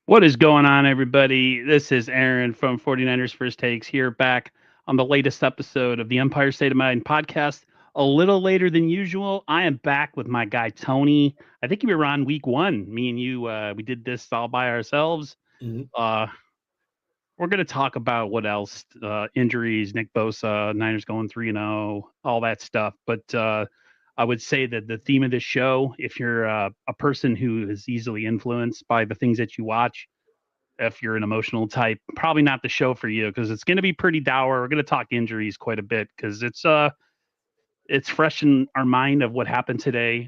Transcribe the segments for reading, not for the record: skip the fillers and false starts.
What is going on, everybody? This is Aaron from 49ers First Takes here back on the latest episode of the Empire State of Mind podcast. A little later than usual. I am back with my guy, Tony. I think you were on week one. Me and you, we did this all by ourselves. Mhm. Uh, we're going to talk about what else injuries, Nick Bosa, Niners going 3-0, all that stuff. But I would say that the theme of this show, if you're a person who is easily influenced by the things that you watch, if you're an emotional type, probably not the show for you because it's going to be pretty dour. We're going to talk injuries quite a bit because it's fresh in our mind of what happened today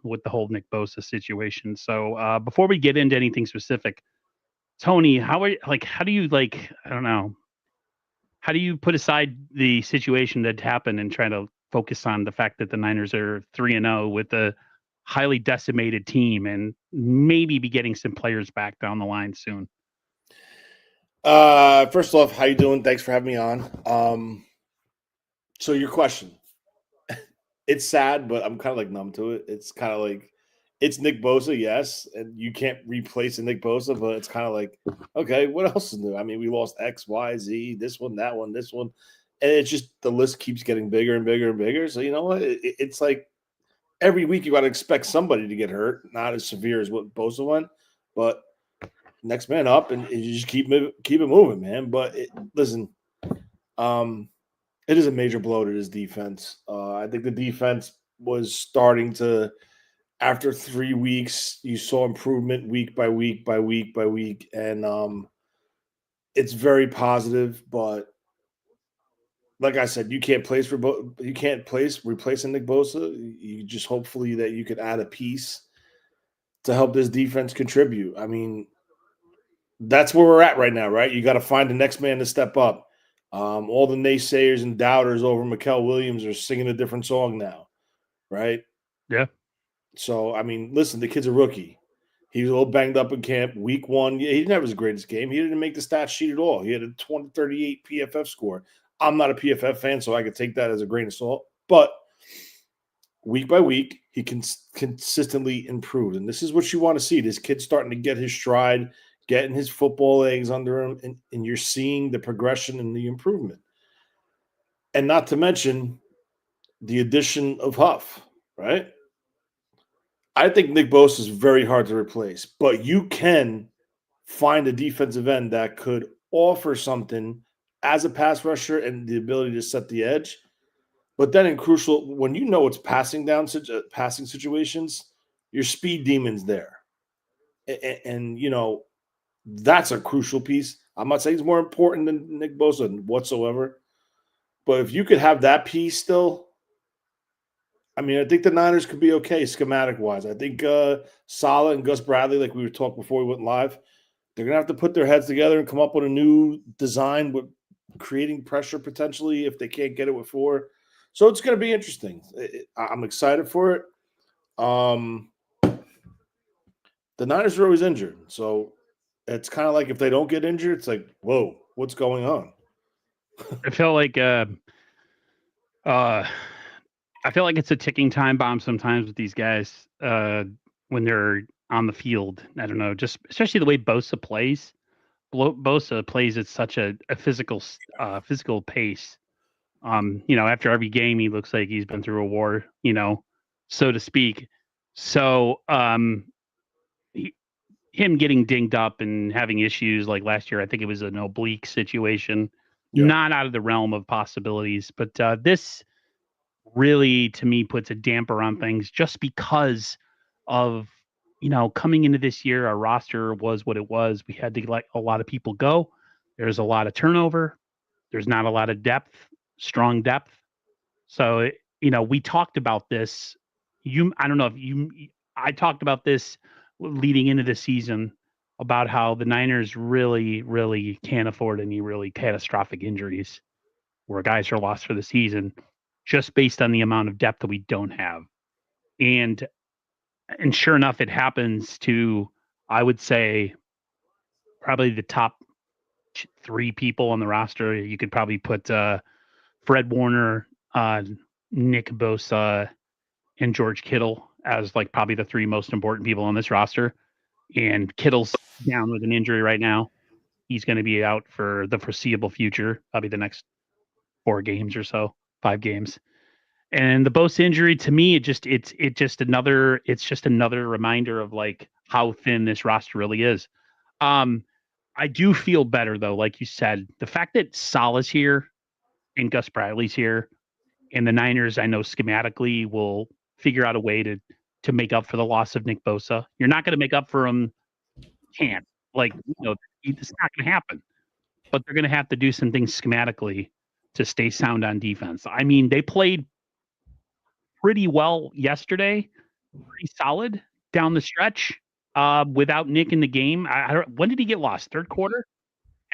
with the whole Nick Bosa situation. So before we get into anything specific, Tony, how do you I don't know, how do you put aside the situation that happened and try to focus on the fact that the Niners are 3-0 with a highly decimated team and maybe be getting some players back down the line soon? First off, how you doing? Thanks for having me on. So your question, it's sad, but I'm kind of like numb to it. It's kind of like it's Nick Bosa, yes, and you can't replace a Nick Bosa, but it's kind of like, okay, what else is new? I mean, we lost X, Y, Z, this one, that one, this one, and it's just the list keeps getting bigger and bigger and bigger. So you know what? It's like every week you got to expect somebody to get hurt, not as severe as what Bosa went, but next man up, and you just keep it moving, man. But listen, um, it is a major blow to this defense. I think the defense was starting to, after 3 weeks, you saw improvement week by week by week by week, and it's very positive. But like I said, you can't you can't place replacing Nick Bosa. You just hopefully that you could add a piece to help this defense contribute. I mean, that's where we're at right now, right? You got to find the next man to step up. All the naysayers and doubters over Mikael Williams are singing a different song now, right? Yeah. So, I mean, listen, the kid's a rookie. He was a little banged up in camp. Week one, yeah, he didn't have his greatest game. He didn't make the stat sheet at all. He had a 38 PFF score. I'm not a PFF fan, so I could take that as a grain of salt. But week by week, he can consistently improve. And this is what you want to see. This kid starting to get his stride, getting his football legs under him, and you're seeing the progression and the improvement. And not to mention the addition of Huff, right? I think Nick Bosa is very hard to replace, but you can find a defensive end that could offer something as a pass rusher and the ability to set the edge. But then in crucial, when you know it's passing situations, your speed demon's there, and you know that's a crucial piece. I'm not saying it's more important than Nick Bosa whatsoever, but if you could have that piece still, I mean, I think the Niners could be okay schematic wise. I think Saleh and Gus Bradley, like we were talking before we went live, they're gonna have to put their heads together and come up with a new design with creating pressure potentially if they can't get it with four. So it's gonna be interesting. I'm excited for it. Um, the Niners are always injured, so it's kind of like if they don't get injured, it's like, whoa, what's going on? I feel like uh I feel like it's a ticking time bomb sometimes with these guys when they're on the field. I don't know, just especially the way Bosa plays. Bosa plays at such a physical pace. After every game, he looks like he's been through a war, so to speak. So, he, him getting dinged up and having issues like last year, I think it was an oblique situation, Yep. not out of the realm of possibilities. But this really, to me, puts a damper on things just because of, coming into this year, our roster was what it was. We had to let a lot of people go. There's a lot of turnover. There's not a lot of depth, strong depth. So, we talked about this. I don't know if I talked about this leading into the season about how the Niners really, really can't afford any really catastrophic injuries where guys are lost for the season just based on the amount of depth that we don't have. And and sure enough, it happens to, I would say, probably the top three people on the roster. You could probably put Fred Warner, Nick Bosa, and George Kittle as like probably the three most important people on this roster. and Kittle's down with an injury right now. He's going to be out for the foreseeable future, probably the next 4 games or so, 5 games. And the Bosa injury to me, it's just another reminder of like how thin this roster really is. Um, I do feel better though, like you said, the fact that Salah's here and Gus Bradley's here, and the Niners, I know schematically will figure out a way to make up for the loss of Nick Bosa. You're not going to make up for him, can't like it's not going to happen. But they're going to have to do some things schematically to stay sound on defense. I mean, they played pretty well yesterday, pretty solid down the stretch without Nick in the game. I don't, when did he get lost? Third quarter,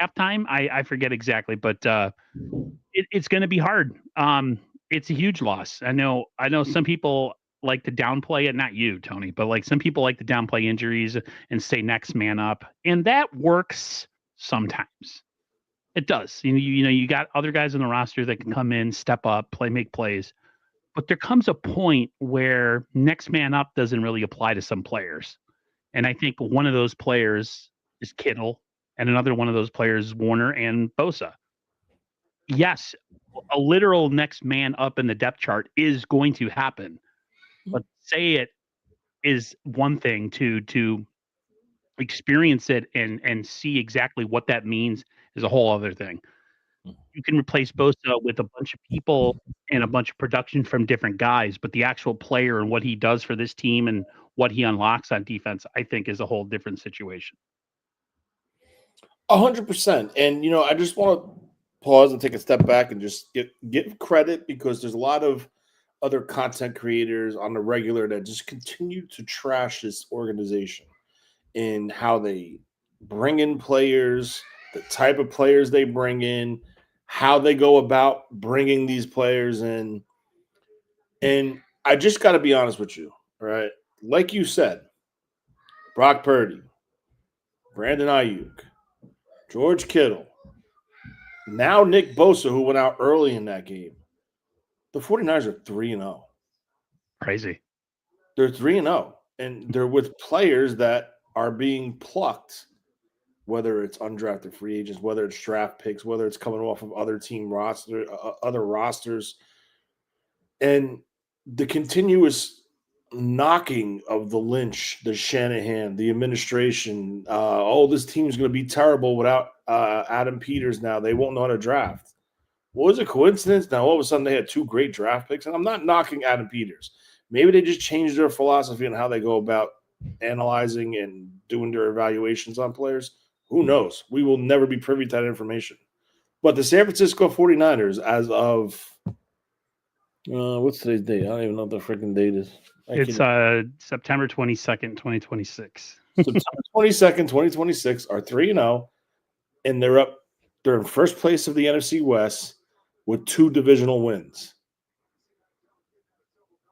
halftime? I forget exactly, but it's going to be hard. It's a huge loss. I know some people like to downplay it. Not you, Tony, but like some people like to downplay injuries and say next man up, and that works sometimes. It does. You got other guys on the roster that can come in, step up, make plays. But there comes a point where next man up doesn't really apply to some players. And I think one of those players is Kittle, and another one of those players is Warner and Bosa. Yes, a literal next man up in the depth chart is going to happen. But say it is one thing to experience it and see exactly what that means is a whole other thing. You can replace Bosa with a bunch of people and a bunch of production from different guys, but the actual player and what he does for this team and what he unlocks on defense, I think, is a whole different situation. 100%. And I just want to pause and take a step back and just give credit, because there's a lot of other content creators on the regular that just continue to trash this organization in how they bring in players, the type of players they bring in, how they go about bringing these players in. And I just got to be honest with you, right? Like you said, Brock Purdy, Brandon Ayuk, George Kittle, now Nick Bosa, who went out early in that game. The 49ers are 3-0. Crazy. They're 3-0. And they're with players that are being plucked, whether it's undrafted free agents, whether it's draft picks, whether it's coming off of other other rosters. And the continuous knocking of the Lynch, the Shanahan, the administration. This team's going to be terrible without Adam Peters now. They won't know how to draft. Was it a coincidence? Now, all of a sudden, they had 2 great draft picks. And I'm not knocking Adam Peters. Maybe they just changed their philosophy on how they go about analyzing and doing their evaluations on players. Who knows? We will never be privy to that information. But the San Francisco 49ers, as of what's today's date? I don't even know what the freaking date is. It's September 22nd, 2026. September 22nd, 2026 are 3-0, and they're in first place of the NFC West with 2 divisional wins.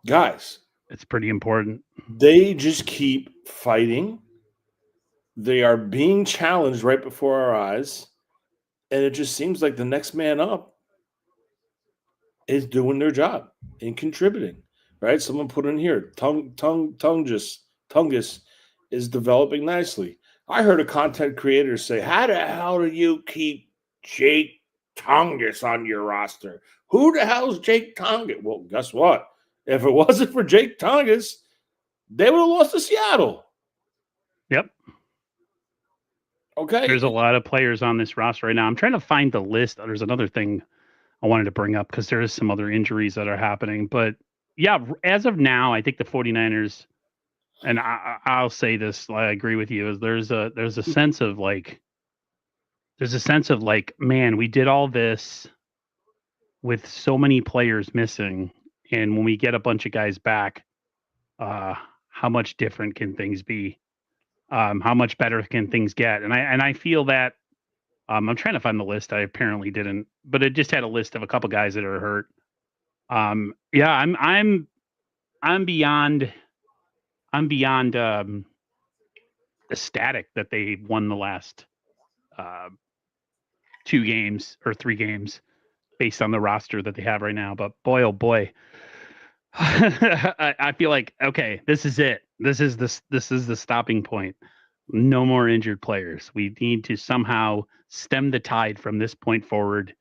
Guys, it's pretty important. They just keep fighting. They are being challenged right before our eyes, and it just seems like the next man up is doing their job and contributing. Right? Someone put in here, Tungus is developing nicely. I heard a content creator say, "How the hell do you keep Jake Tungus on your roster? Who the hell is Jake Tungus?" Well, guess what? If it wasn't for Jake Tungus, they would have lost to Seattle. Yep. Okay. There's a lot of players on this roster right now. I'm trying to find the list. There's another thing I wanted to bring up because there is some other injuries that are happening. But yeah, as of now, I think the 49ers, and I'll say this, I agree with you, is there's a sense of like, man, we did all this with so many players missing. And when we get a bunch of guys back, how much different can things be? How much better can things get? And I feel that I'm trying to find the list. I apparently didn't, but it just had a list of a couple guys that are hurt. Yeah, I'm beyond ecstatic that they won the last 2 games or 3 games based on the roster that they have right now. But boy, oh boy, I feel like, okay, this is it. This is the stopping point. No more injured players. We need to somehow stem the tide from this point forward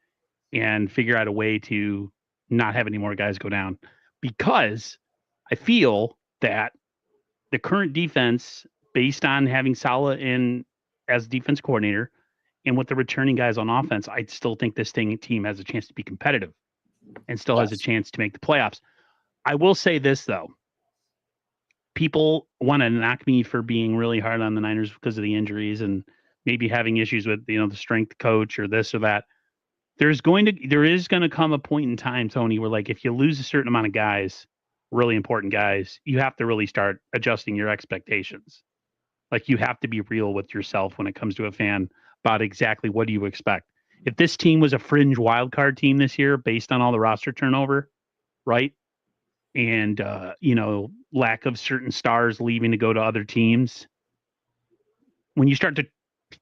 and figure out a way to not have any more guys go down. Because I feel that the current defense, based on having Salah in as defense coordinator and with the returning guys on offense, I still think this team has a chance to be competitive and still has a Yes. chance to make the playoffs. I will say this though. People want to knock me for being really hard on the Niners because of the injuries and maybe having issues with, the strength coach or this or that. There is going to come a point in time, Tony, where like if you lose a certain amount of guys, really important guys, you have to really start adjusting your expectations. Like you have to be real with yourself when it comes to a fan about exactly what do you expect. If this team was a fringe wild card team this year based on all the roster turnover, right? And lack of certain stars leaving to go to other teams, when you start to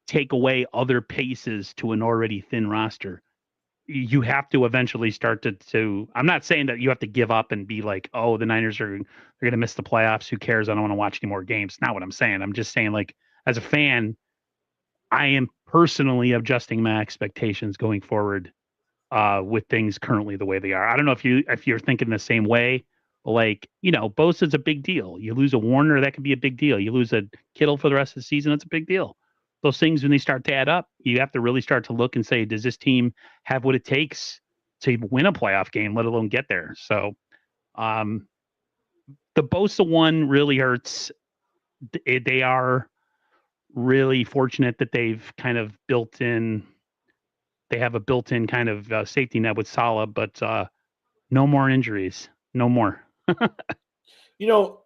take away other paces to an already thin roster, you have to eventually start to I'm not saying that you have to give up and be like, oh, the Niners are they're going to miss the playoffs, who cares, I don't want to watch any more games. Not what I'm saying. I'm just saying, like, as a fan, I am personally adjusting my expectations going forward with things currently the way they are. I don't know if you're thinking the same way. Like, Bosa's a big deal. You lose a Warner, that could be a big deal. You lose a Kittle for the rest of the season, that's a big deal. Those things, when they start to add up, you have to really start to look and say, does this team have what it takes to win a playoff game, let alone get there? So um, the Bosa one really hurts. They are really fortunate that they have a built-in kind of safety net with Salah, but no more injuries. No more. You know,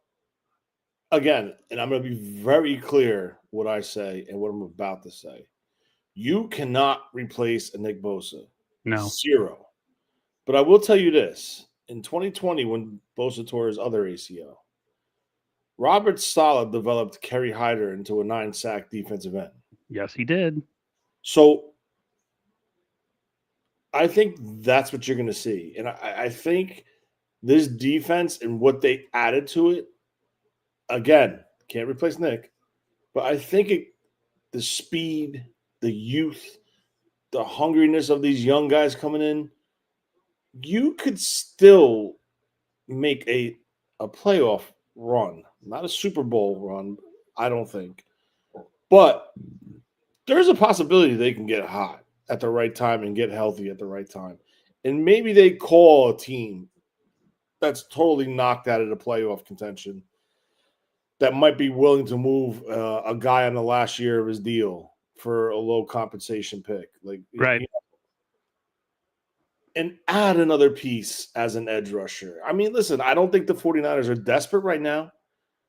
again, and I'm going to be very clear what I say and what I'm about to say. You cannot replace a Nick Bosa. No. Zero. But I will tell you this. In 2020, when Bosa tore his other ACL, Robert Saleh developed Kerry Hyder into a 9-sack defensive end. Yes, he did. So I think that's what you're going to see. And I think this defense and what they added to it, again, can't replace Nick, but I think the speed, the youth, the hungriness of these young guys coming in, you could still make a playoff run, not a Super Bowl run, I don't think. But there's a possibility they can get hot at the right time and get healthy at the right time. And maybe they call a team that's totally knocked out of the playoff contention that might be willing to move a guy on the last year of his deal for a low compensation pick. Like, Right. and add another piece as an edge rusher. I mean, listen, I don't think the 49ers are desperate right now.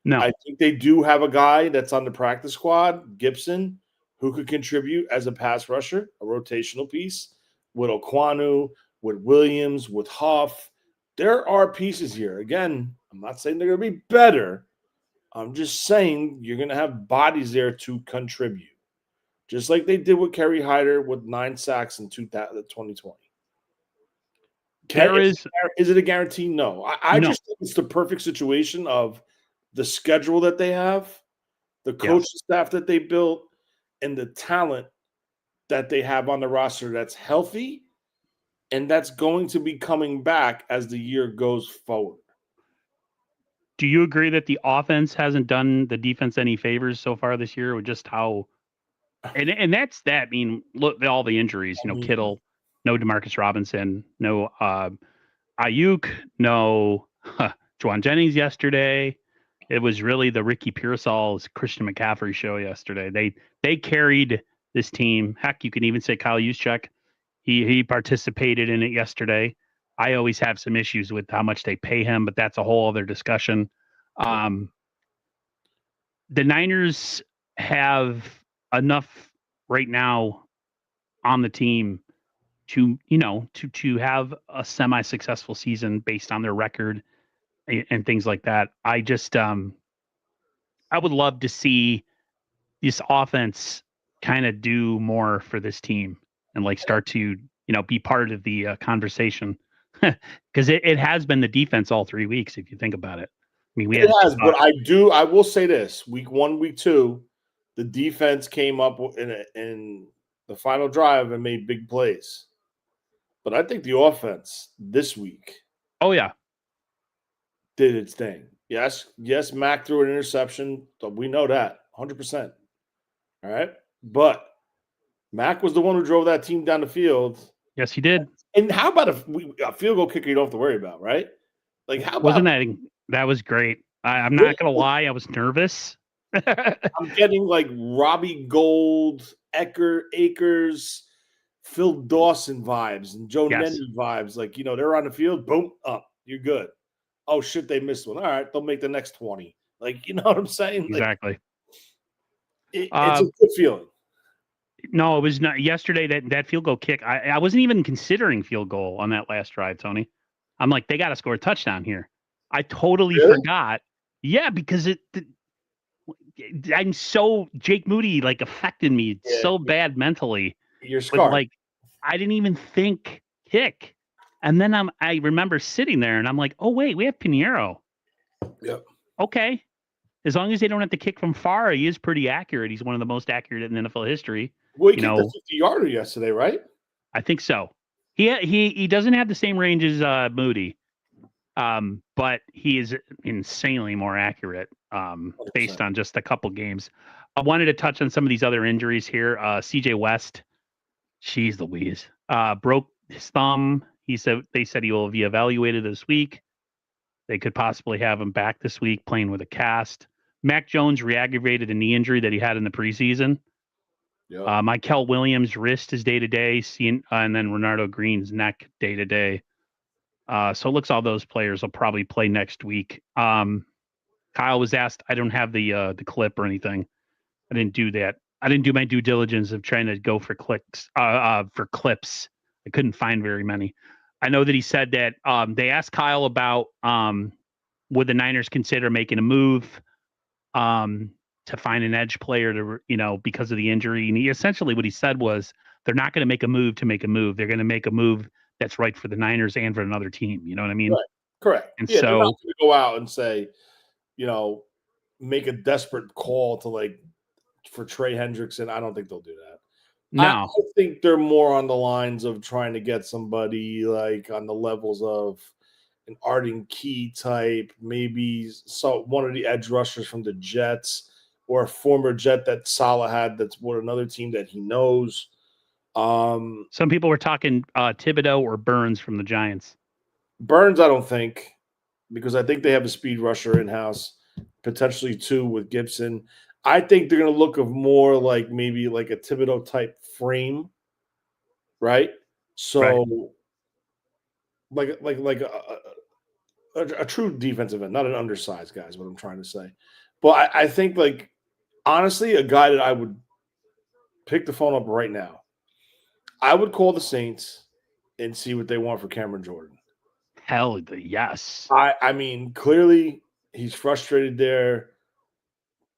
No. I think they do have a guy that's on the practice squad, Gibson, who could contribute as a pass rusher, a rotational piece, with Okwanu, with Williams, with Huff. There are pieces here. Again, I'm not saying they're going to be better. I'm just saying you're going to have bodies there to contribute, just like they did with Kerry Hyder with 9 sacks in 2020. There is Is it a guarantee? No. I no. just think it's the perfect situation of the schedule that they have, the coaching Yes. staff that they built, and the talent that they have on the roster that's healthy and that's going to be coming back as the year goes forward. Do you agree that the offense hasn't done the defense any favors so far this year with just how and that's that. I mean, look, all the injuries, I mean, Kittle, no Demarcus Robinson, no Ayuk, no Juwan Jennings yesterday. It was really the Ricky Pearsall's Christian McCaffrey show yesterday. They carried this team. Heck, you can even say Kyle Juszczyk. He participated in it yesterday. I always have some issues with how much they pay him, but that's a whole other discussion. Um, the Niners have enough right now on the team to to have a semi-successful season based on their record and things like that. I would love to see this offense kind of do more for this team and like start to be part of the conversation because it has been the defense all 3 weeks if you think about it. I mean, we it had has, but I will say this: week 1, week 2, The defense came up in the final drive and made big plays. But I think the offense this week Oh yeah, did its thing. Yes, Mac threw an interception. We know that 100%. All right. But Mac was the one who drove that team down the field. yes he did. And how about a field goal kicker you don't have to worry about, right? Like, how Wasn't about that was great? I'm not gonna lie, I was nervous. I'm getting like Robbie Gold, Akers, Phil Dawson vibes and Joe Yes, Nenny vibes. Like, they're on the field, boom, up, you're good. Oh shit, they missed one. All right, they'll make the next 20. Like, you know what I'm saying? Like, exactly. it's a good feeling. No, it was not yesterday. That field goal kick. I wasn't even considering field goal on that last drive, Tony. I'm like, they got to score a touchdown here. I totally Really? forgot. Yeah, because I'm so Jake Moody like affected me Yeah, so bad mentally. you're But scarred. like, I didn't even think kick, and then I remember sitting there and I'm like, oh wait, we have Pinheiro. Yep. Okay, as long as they don't have to kick from far, he is pretty accurate. He's one of the most accurate in NFL history. Well, he You kicked a know, 50-yarder yesterday, right? I think so. He doesn't have the same range as Moody, but he is insanely more accurate based 100%. on just a couple games. I wanted to touch on some of these other injuries here. CJ West, she's Louise, broke his thumb. They said he will be evaluated this week. They could possibly have him back this week playing with a cast. Mac Jones re-aggravated a knee injury that he had in the preseason. Yep. Michael Williams' wrist is day to day, and then Renardo Green's neck day to day. So it looks all those players will probably play next week. Kyle was asked. I don't have the clip or anything. I didn't do that. I didn't do my due diligence of trying to go for clicks for clips. I couldn't find very many. I know that he said that they asked Kyle about would the Niners consider making a move to find an edge player to, because of the injury. And he essentially what he said was they're not going to make a move to make a move. They're going to make a move that's right for the Niners and for another team. You know what I mean? Right. Correct. And Yeah, they're not so going to go out and say, make a desperate call to for Trey Hendrickson. I don't think they'll do that. I no, think they're more on the lines of trying to get somebody like on the levels of an Arden Key type, maybe one of the edge rushers from the Jets or a former Jet that Salah had that's with another team that he knows. some people were talking Thibodeau or Burns from the Giants. Burns, I don't think, because I think they have a speed rusher in house, potentially two with Gibson. I think they're going to look of more like maybe like a Thibodeau type frame, right? Right. So, like a true defensive end, not an undersized guy is what I'm trying to say. But I think honestly, a guy that I would pick the phone up right now, I would call the Saints and see what they want for Cameron Jordan. Hell, yes. I mean, clearly he's frustrated there.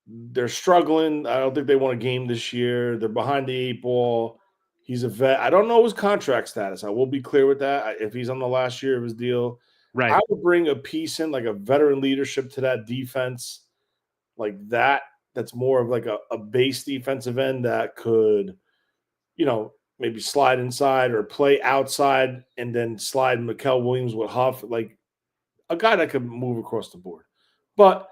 They're struggling. I don't think they won a game this year. They're behind the eight ball. He's a vet. I don't know his contract status. I will be clear with that. If he's on the last year of his deal, Right. I would bring a piece in, like a veteran leadership to that defense, like that. That's more of like a base defensive end that could, maybe slide inside or play outside and then slide Mikael Williams with Huff, like a guy that could move across the board. But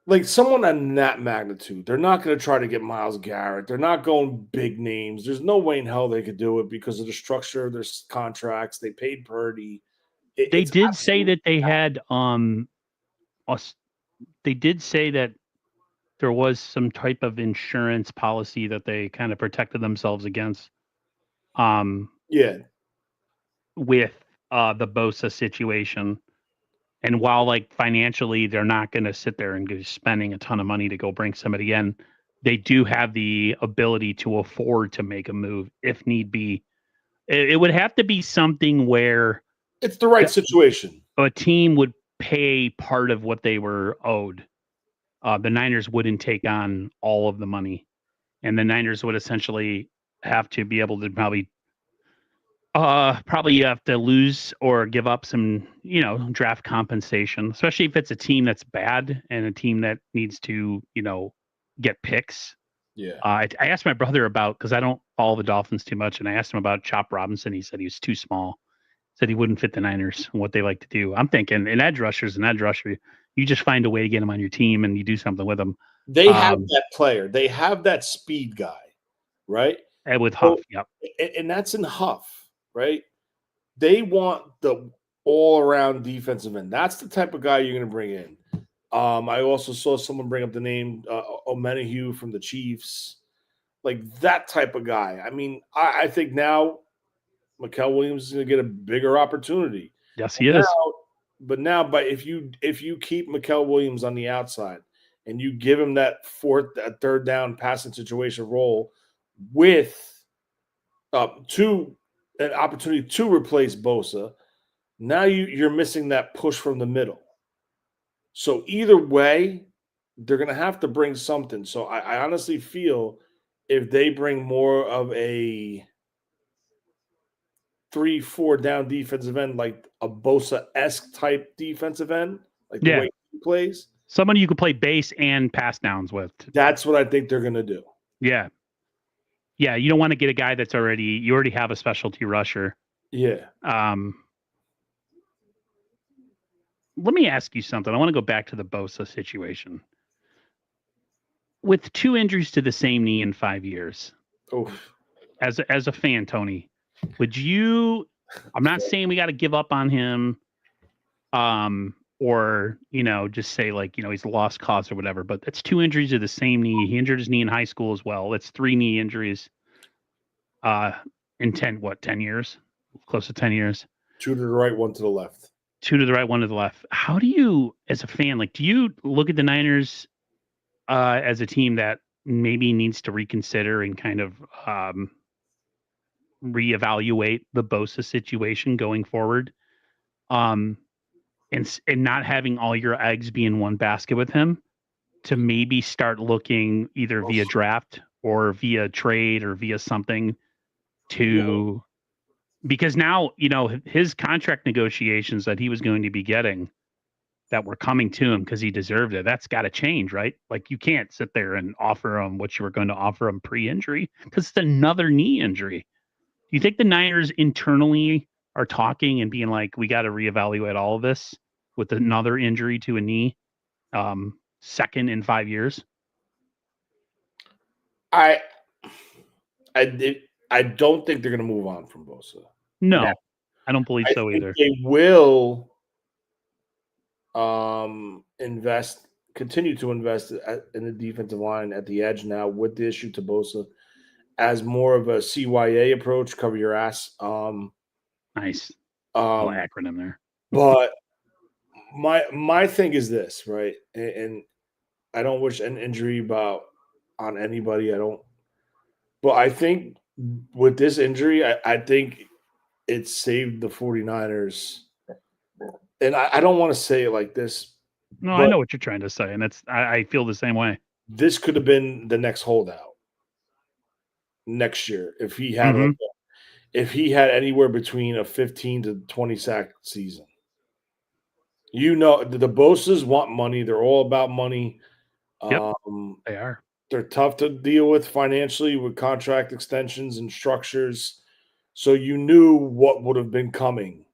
like someone on that magnitude, they're not going to try to get Myles Garrett. They're not going big names. There's no way in hell they could do it because of the structure of their contracts. They paid Purdy. They It's did say absolutely that they had they did say that there was some type of insurance policy that they kind of protected themselves against yeah. with the Bosa situation. And while like financially they're not going to sit there and go spending a ton of money to go bring somebody in, they do have the ability to afford to make a move if need be. It would have to be something where It's the right situation. a team would pay part of what they were owed. The Niners wouldn't take on all of the money, and the Niners would essentially have to be able to probably you have to lose or give up some, draft compensation, especially if it's a team that's bad and a team that needs to, get picks. Yeah. I asked my brother about, because I don't follow the Dolphins too much, and I asked him about Chop Robinson. He said he was too small. Said he wouldn't fit the Niners and what they like to do. I'm thinking an edge rusher's an edge rusher. You just find a way to get him on your team and you do something with him. They have that player. They have that speed guy, right? And with So, Huff, yep. and that's in Huff, right? They want the all-around defensive end. That's the type of guy you're going to bring in. I also saw someone bring up the name Omenahue from the Chiefs, like that type of guy. I mean, I think now Mikael Williams is going to get a bigger opportunity. Yes, he is. But if you keep Mikael Williams on the outside and you give him that third down passing situation role with an opportunity to replace Bosa, now you're missing that push from the middle. So either way, they're going to have to bring something. So I honestly feel if they bring more of a 3-4 down defensive end, like a Bosa-esque type defensive end, like the way he plays, somebody you could play base and pass downs with. That's what I think they're going to do. Yeah. Yeah, you don't want to get a guy that's you already have a specialty rusher. Yeah. Let me ask you something. I want to go back to the Bosa situation. With 2 injuries to the same knee in 5 years, as a fan, Tony, would you? I'm not saying we got to give up on him, or just say like he's a lost cause or whatever. But that's 2 injuries to the same knee. He injured his knee in high school as well. That's 3 knee injuries. In 10 years, close to 10 years. 2 to the right, 1 to the left. 2 to the right, 1 to the left. How do you, as a fan, do you look at the Niners as a team that maybe needs to reconsider and kind of reevaluate the Bosa situation going forward, and not having all your eggs be in one basket with him, to maybe start looking either via draft or via trade or via something to, because now, his contract negotiations that he was going to be getting that were coming to him because he deserved it, that's got to change, right? Like, you can't sit there and offer him what you were going to offer him pre-injury because it's another knee injury. Do you think the Niners internally are talking and being like, we got to reevaluate all of this with another injury to a knee, second in 5 years? I don't think they're going to move on from Bosa. No, I don't believe so either. They will continue to invest in the defensive line at the edge now with the issue to Bosa as more of a CYA approach, cover your ass. Nice. Little acronym there. But my thing is this, right? And I don't wish an injury on anybody. I don't. But I think with this injury, I think it saved the 49ers. And I don't want to say it like this. No, I know what you're trying to say, and I feel the same way. This could have been the next holdout next year if he had if he had anywhere between a 15 to 20 sack season. The Bosas want money. They're all about money. Yep, they are. They're tough to deal with financially with contract extensions and structures. So you knew what would have been coming.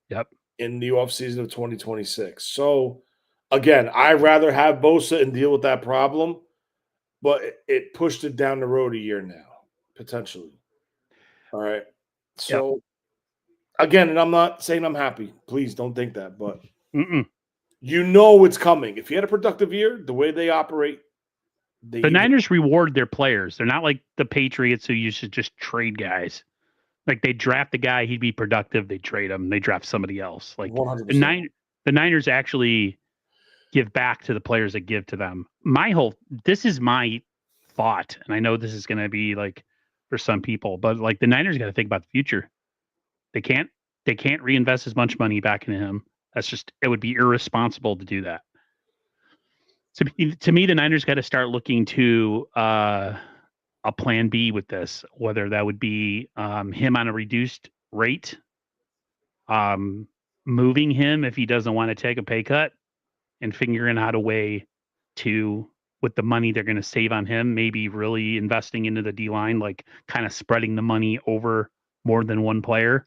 Yep. In the offseason of 2026. So, again, I'd rather have Bosa and deal with that problem, but it pushed it down the road a year now, potentially. All right. So, again, and I'm not saying I'm happy. Please don't think that, but you know it's coming. If you had a productive year, the way they operate, the Niners reward their players. They're not like the Patriots who used to just trade guys. Like, they draft a guy, he'd be productive, they trade him, they draft somebody else. Like 100%. The Niners actually give back to the players that give to them. This is my thought, and I know this is going to be like for some people, but like the Niners got to think about the future. They can't reinvest as much money back into him. It would be irresponsible to do that. So to me, the Niners got to start looking to a plan B with this, whether that would be him on a reduced rate, moving him if he doesn't want to take a pay cut, and figuring out a way to with the money they're going to save on him, maybe really investing into the D line, like kind of spreading the money over more than one player.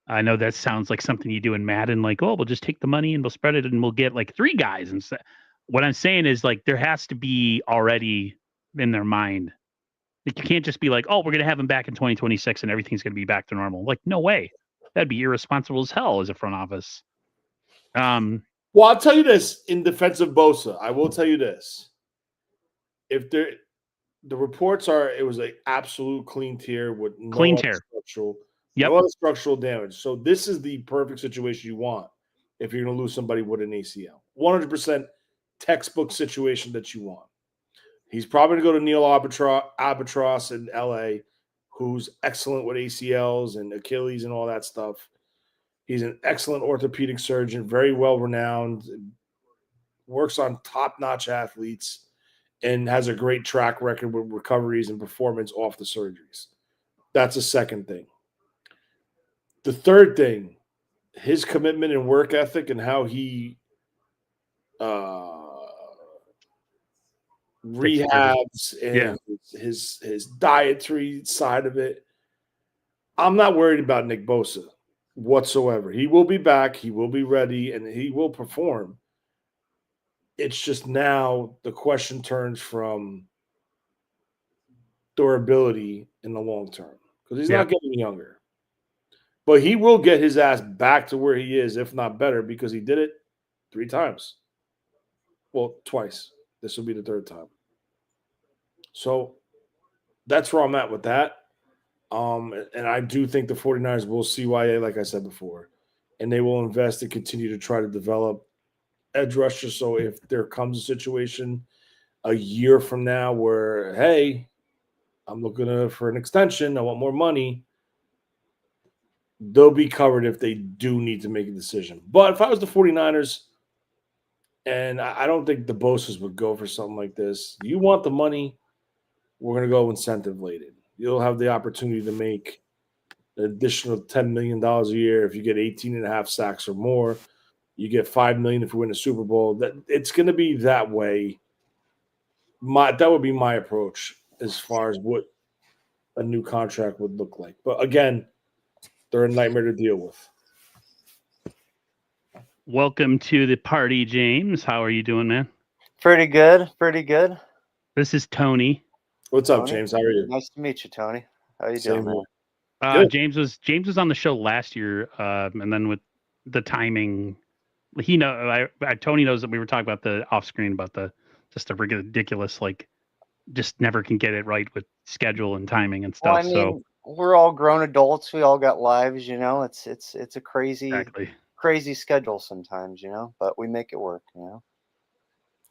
I know that sounds like something you do in Madden, like, oh, we'll just take the money and we'll spread it and we'll get like 3 guys. And what I'm saying is like there has to be already in their mind. Like, you can't just be like, oh, we're going to have him back in 2026 and everything's going to be back to normal. Like, no way. That'd be irresponsible as hell as a front office. Well, I'll tell you this in defense of Bosa. I will tell you this. If the reports are it was an absolute clean tear with Clean tear. no other structural damage. So this is the perfect situation you want if you're going to lose somebody with an ACL. 100% textbook situation that you want. He's probably going to go to Neil Albatross in LA, who's excellent with ACLs and Achilles and all that stuff. He's an excellent orthopedic surgeon, very well renowned, works on top-notch athletes, and has a great track record with recoveries and performance off the surgeries. That's a second thing. The third thing, his commitment and work ethic and how he rehabs and his dietary side of it. I'm not worried about Nick Bosa whatsoever. He will be back. He will be ready, and he will perform. It's just now the question turns from durability in the long term because he's not getting younger. But he will get his ass back to where he is, if not better, because he did it 3 times. Well, twice. This will be the 3rd time. So that's where I'm at with that. And I do think the 49ers will CYA, like I said before, and they will invest and continue to try to develop edge rushers. So if there comes a situation a year from now where, hey, I'm looking for an extension, I want more money, they'll be covered if they do need to make a decision. But if I was the 49ers, and I don't think the Bosas would go for something like this, you want the money, we're going to go incentive laden. You'll have the opportunity to make an additional $10 million a year if you get 18 and a half sacks or more. You get $5 million if you win a Super Bowl. That it's going to be that way. That would be my approach as far as what a new contract would look like. But again, they're a nightmare to deal with. Welcome to the party, James. How are you doing, man? Pretty good. Pretty good. This is Tony. What's up, James? How are you? Nice to meet you, Tony. How are you doing, man? James was on the show last year, and then with the timing, Tony knows that we were talking about the off screen about the ridiculous, like, just never can get it right with schedule and timing and stuff. Well, I mean, we're all grown adults. We all got lives, you know. It's a crazy schedule sometimes, you know, but we make it work, you know.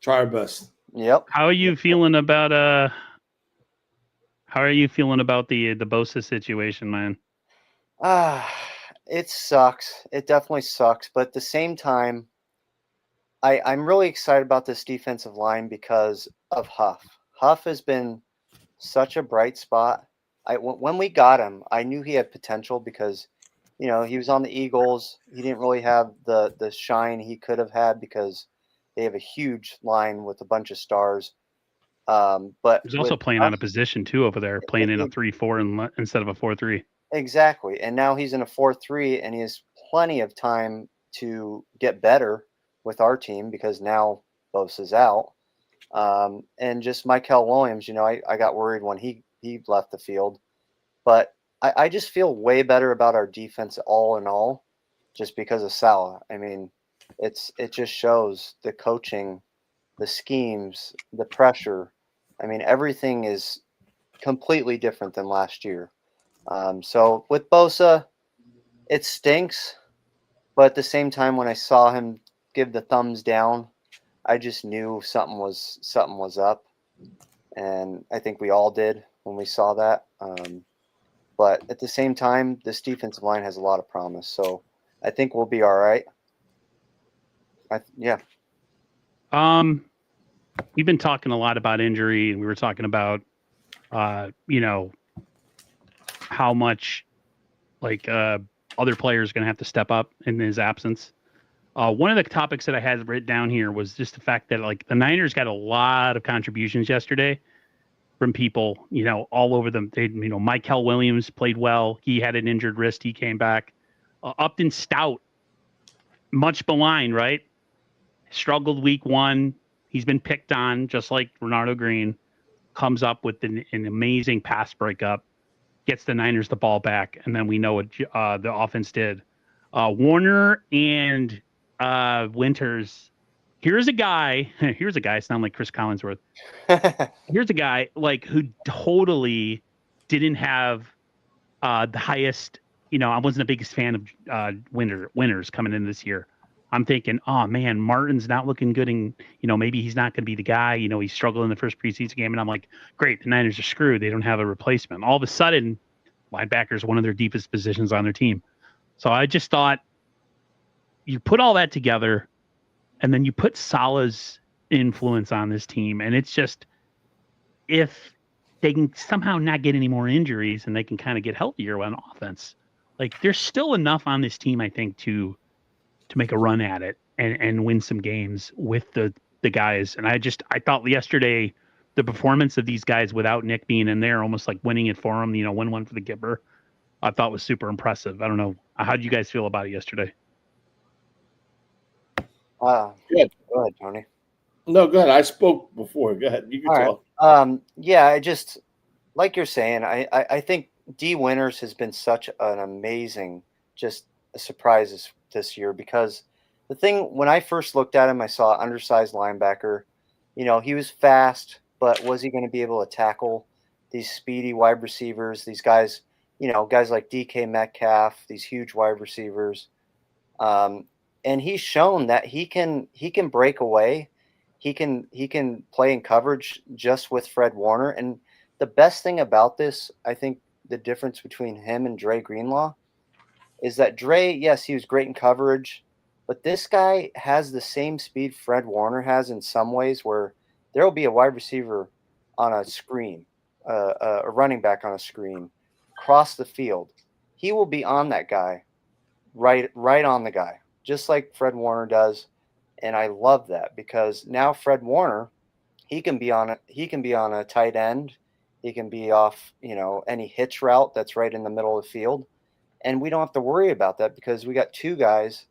Try our best. Yep. How are you feeling about the Bosa situation, man? It sucks. It definitely sucks. But at the same time, I'm really excited about this defensive line because of Huff. Huff has been such a bright spot. When we got him, I knew he had potential because, you know, he was on the Eagles. He didn't really have the shine he could have had because they have a huge line with a bunch of stars. But he's also playing out of position too over there, playing in a 3-4 instead of a 4-3. Exactly, and now he's in a 4-3, and he has plenty of time to get better with our team because now Bosa's out, and just Michael Williams. You know, I got worried when he left the field, but I just feel way better about our defense all in all, just because of Salah. I mean, it just shows the coaching, the schemes, the pressure. I mean, everything is completely different than last year. So with Bosa, it stinks, but at the same time, when I saw him give the thumbs down, I just knew something was up, and I think we all did when we saw that. But at the same time, this defensive line has a lot of promise, so I think we'll be all right. Yeah. We've been talking a lot about injury, and we were talking about, you know, how much like other players are going to have to step up in his absence. One of the topics that I had written down here was just the fact that like the Niners got a lot of contributions yesterday from people, all over them. Michael Williams played well. He had an injured wrist. He came back. Upton Stout, much maligned, right? Struggled week one. He's been picked on just like Ronaldo Green. Comes up with an amazing pass breakup, gets the Niners the ball back, and then we know what the offense did. Warner and Winters. Here's a guy. Here's a guy. Sound like Chris Collinsworth. Here's a guy like who totally didn't have the highest. I wasn't the biggest fan of Winters coming in this year. I'm thinking, oh man, Martin's not looking good, and maybe he's not going to be the guy. He struggled in the first preseason game, and I'm like, great, the Niners are screwed. They don't have a replacement. All of a sudden, linebacker is one of their deepest positions on their team. So I just thought you put all that together, and then you put Salah's influence on this team, and it's just if they can somehow not get any more injuries and they can kind of get healthier on offense, like there's still enough on this team, I think, to make a run at it and win some games with the guys. And I thought yesterday the performance of these guys without Nick being in there, almost like winning it for them, win one for the Gipper, I thought was super impressive. I don't know. How did you guys feel about it yesterday? Good. Go ahead, Tony. No, go ahead. I spoke before. Go ahead. You can talk. Right. Yeah, I just, like you're saying, I think D Winters has been such an amazing, just a surprise this year, because the thing, when I first looked at him, I saw undersized linebacker. He was fast, but was he going to be able to tackle these speedy wide receivers, these guys, guys like DK Metcalf, these huge wide receivers? And he's shown that he can break away. He can play in coverage just with Fred Warner. And the best thing about this, I think the difference between him and Dre Greenlaw is that Dre, yes, he was great in coverage, but this guy has the same speed Fred Warner has in some ways, where there will be a wide receiver on a screen, a running back on a screen, across the field. He will be on that guy, right on the guy, just like Fred Warner does. And I love that, because now Fred Warner, he can be on a tight end. He can be off, any hitch route that's right in the middle of the field. And we don't have to worry about that, because we got two guys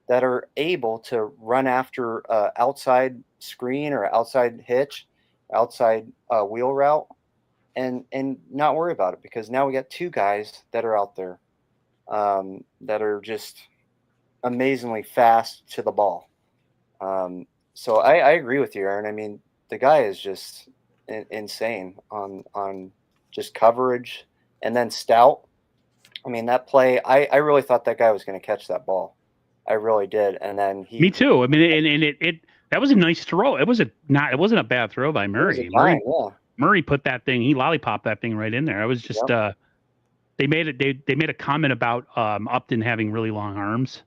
that are able to run after outside screen or outside hitch, outside wheel route, and not worry about it, because now we got two guys that are out there that are just amazingly fast to the ball. So I agree with you, Aaron. I mean, the guy is just insane on just coverage. And then Stout, I mean, that play, I really thought that guy was going to catch that ball. I really did. And then Me too. I mean, and it that was a nice throw. It wasn't a bad throw by Murray. Murray put that thing, he lollipopped that thing right in there. I was just they made a comment about Upton having really long arms.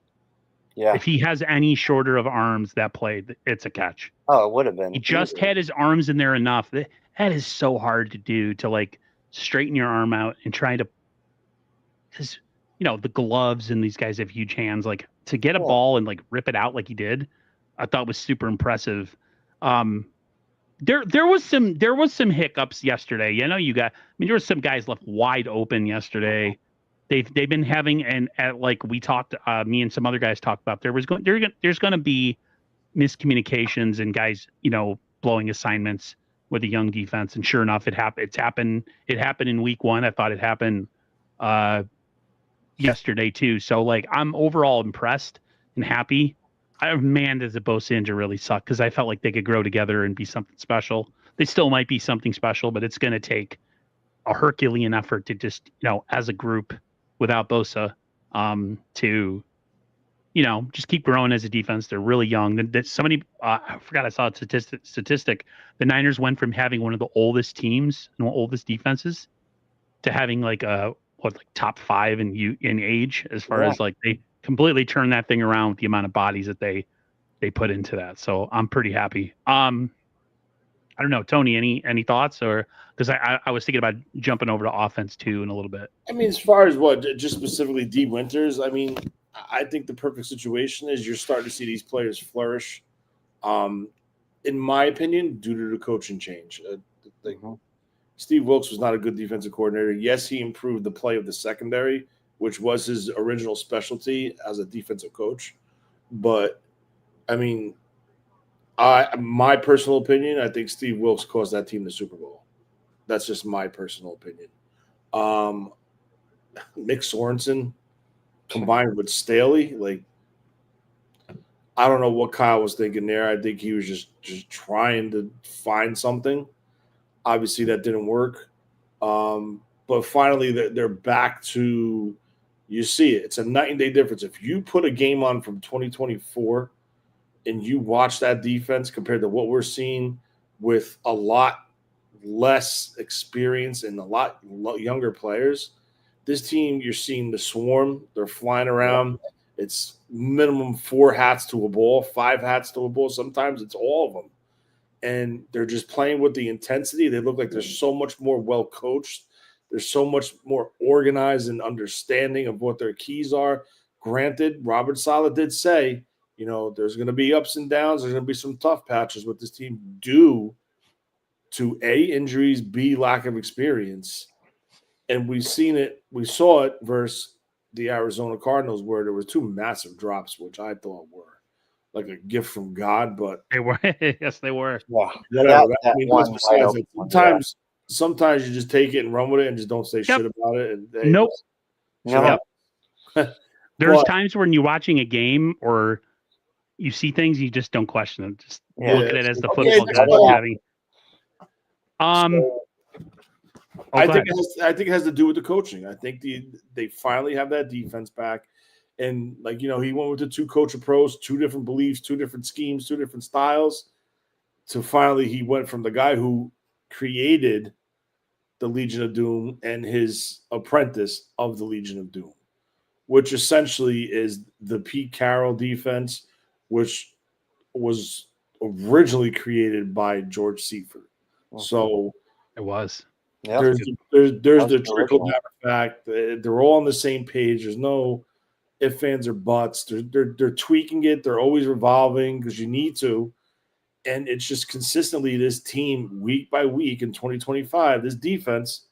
Yeah. If he has any shorter of arms, that play, it's a catch. Oh, it would have been. He just had his arms in there enough. That is so hard to do, to like straighten your arm out and try to, because the gloves and these guys have huge hands. Like to get a ball and like rip it out like he did, I thought was super impressive. There was some hiccups yesterday. There was some guys left wide open yesterday. They've been having, and like we talked, me and some other guys talked about, there's going to be miscommunications and guys, blowing assignments with a young defense. And sure enough, it happened in week one. I thought it happened yesterday too. So like, I'm overall impressed and happy. Man, does the Bosa injury really suck, because I felt like they could grow together and be something special. They still might be something special, but it's going to take a Herculean effort to just, as a group without Bosa, to, just keep growing as a defense. They're really young. Somebody, I forgot, I saw a statistic. The Niners went from having one of the oldest teams and oldest defenses to having like top 5 in age, as far as like they completely turned that thing around with the amount of bodies that they put into that. So I'm pretty happy. I don't know, Tony, any thoughts? Or because I was thinking about jumping over to offense too in a little bit. I mean, as far as just specifically D Winters, I mean, I think the perfect situation is you're starting to see these players flourish. In my opinion, due to the coaching change. Steve Wilkes was not a good defensive coordinator. Yes, he improved the play of the secondary, which was his original specialty as a defensive coach. But I mean, my personal opinion, I think Steve Wilkes caused that team the Super Bowl. That's just my personal opinion. Nick Sorensen combined with Staley, like I don't know what Kyle was thinking there. I think he was just trying to find something. Obviously, that didn't work. But finally, they're back to you see it. It's a night and day difference. If you put a game on from 2024 and you watch that defense compared to what we're seeing with a lot less experience and a lot younger players, this team, you're seeing the swarm. They're flying around. It's minimum 4 hats to a ball, 5 hats to a ball. Sometimes it's all of them. And they're just playing with the intensity. They look like they're so much more well coached. They're so much more organized and understanding of what their keys are. Granted, Robert Saleh did say, there's going to be ups and downs. There's going to be some tough patches with this team due to A, injuries, B, lack of experience. And we saw it versus the Arizona Cardinals where there were 2 massive drops, which I thought were like a gift from God, but they were. Yes, they were. Yeah, whatever. that one besides it. Sometimes you just take it and run with it and just don't say shit about it. And nope. No. There's times when you're watching a game or you see things you just don't question them. Just look at it as the football gods having. I think it has to do with the coaching. I think they finally have that defense back. And he went with the 2 coach approach, 2 different beliefs, 2 different schemes, 2 different styles. To finally, he went from the guy who created the Legion of Doom and his apprentice of the Legion of Doom, which essentially is the Pete Carroll defense, which was originally created by George Seifert. So it was. Yep. There's the trickle down effect. They're all on the same page. There's no ifs, ands, or buts. They're tweaking it. They're always revolving because you need to. And it's just consistently this team week by week in 2025, this defense,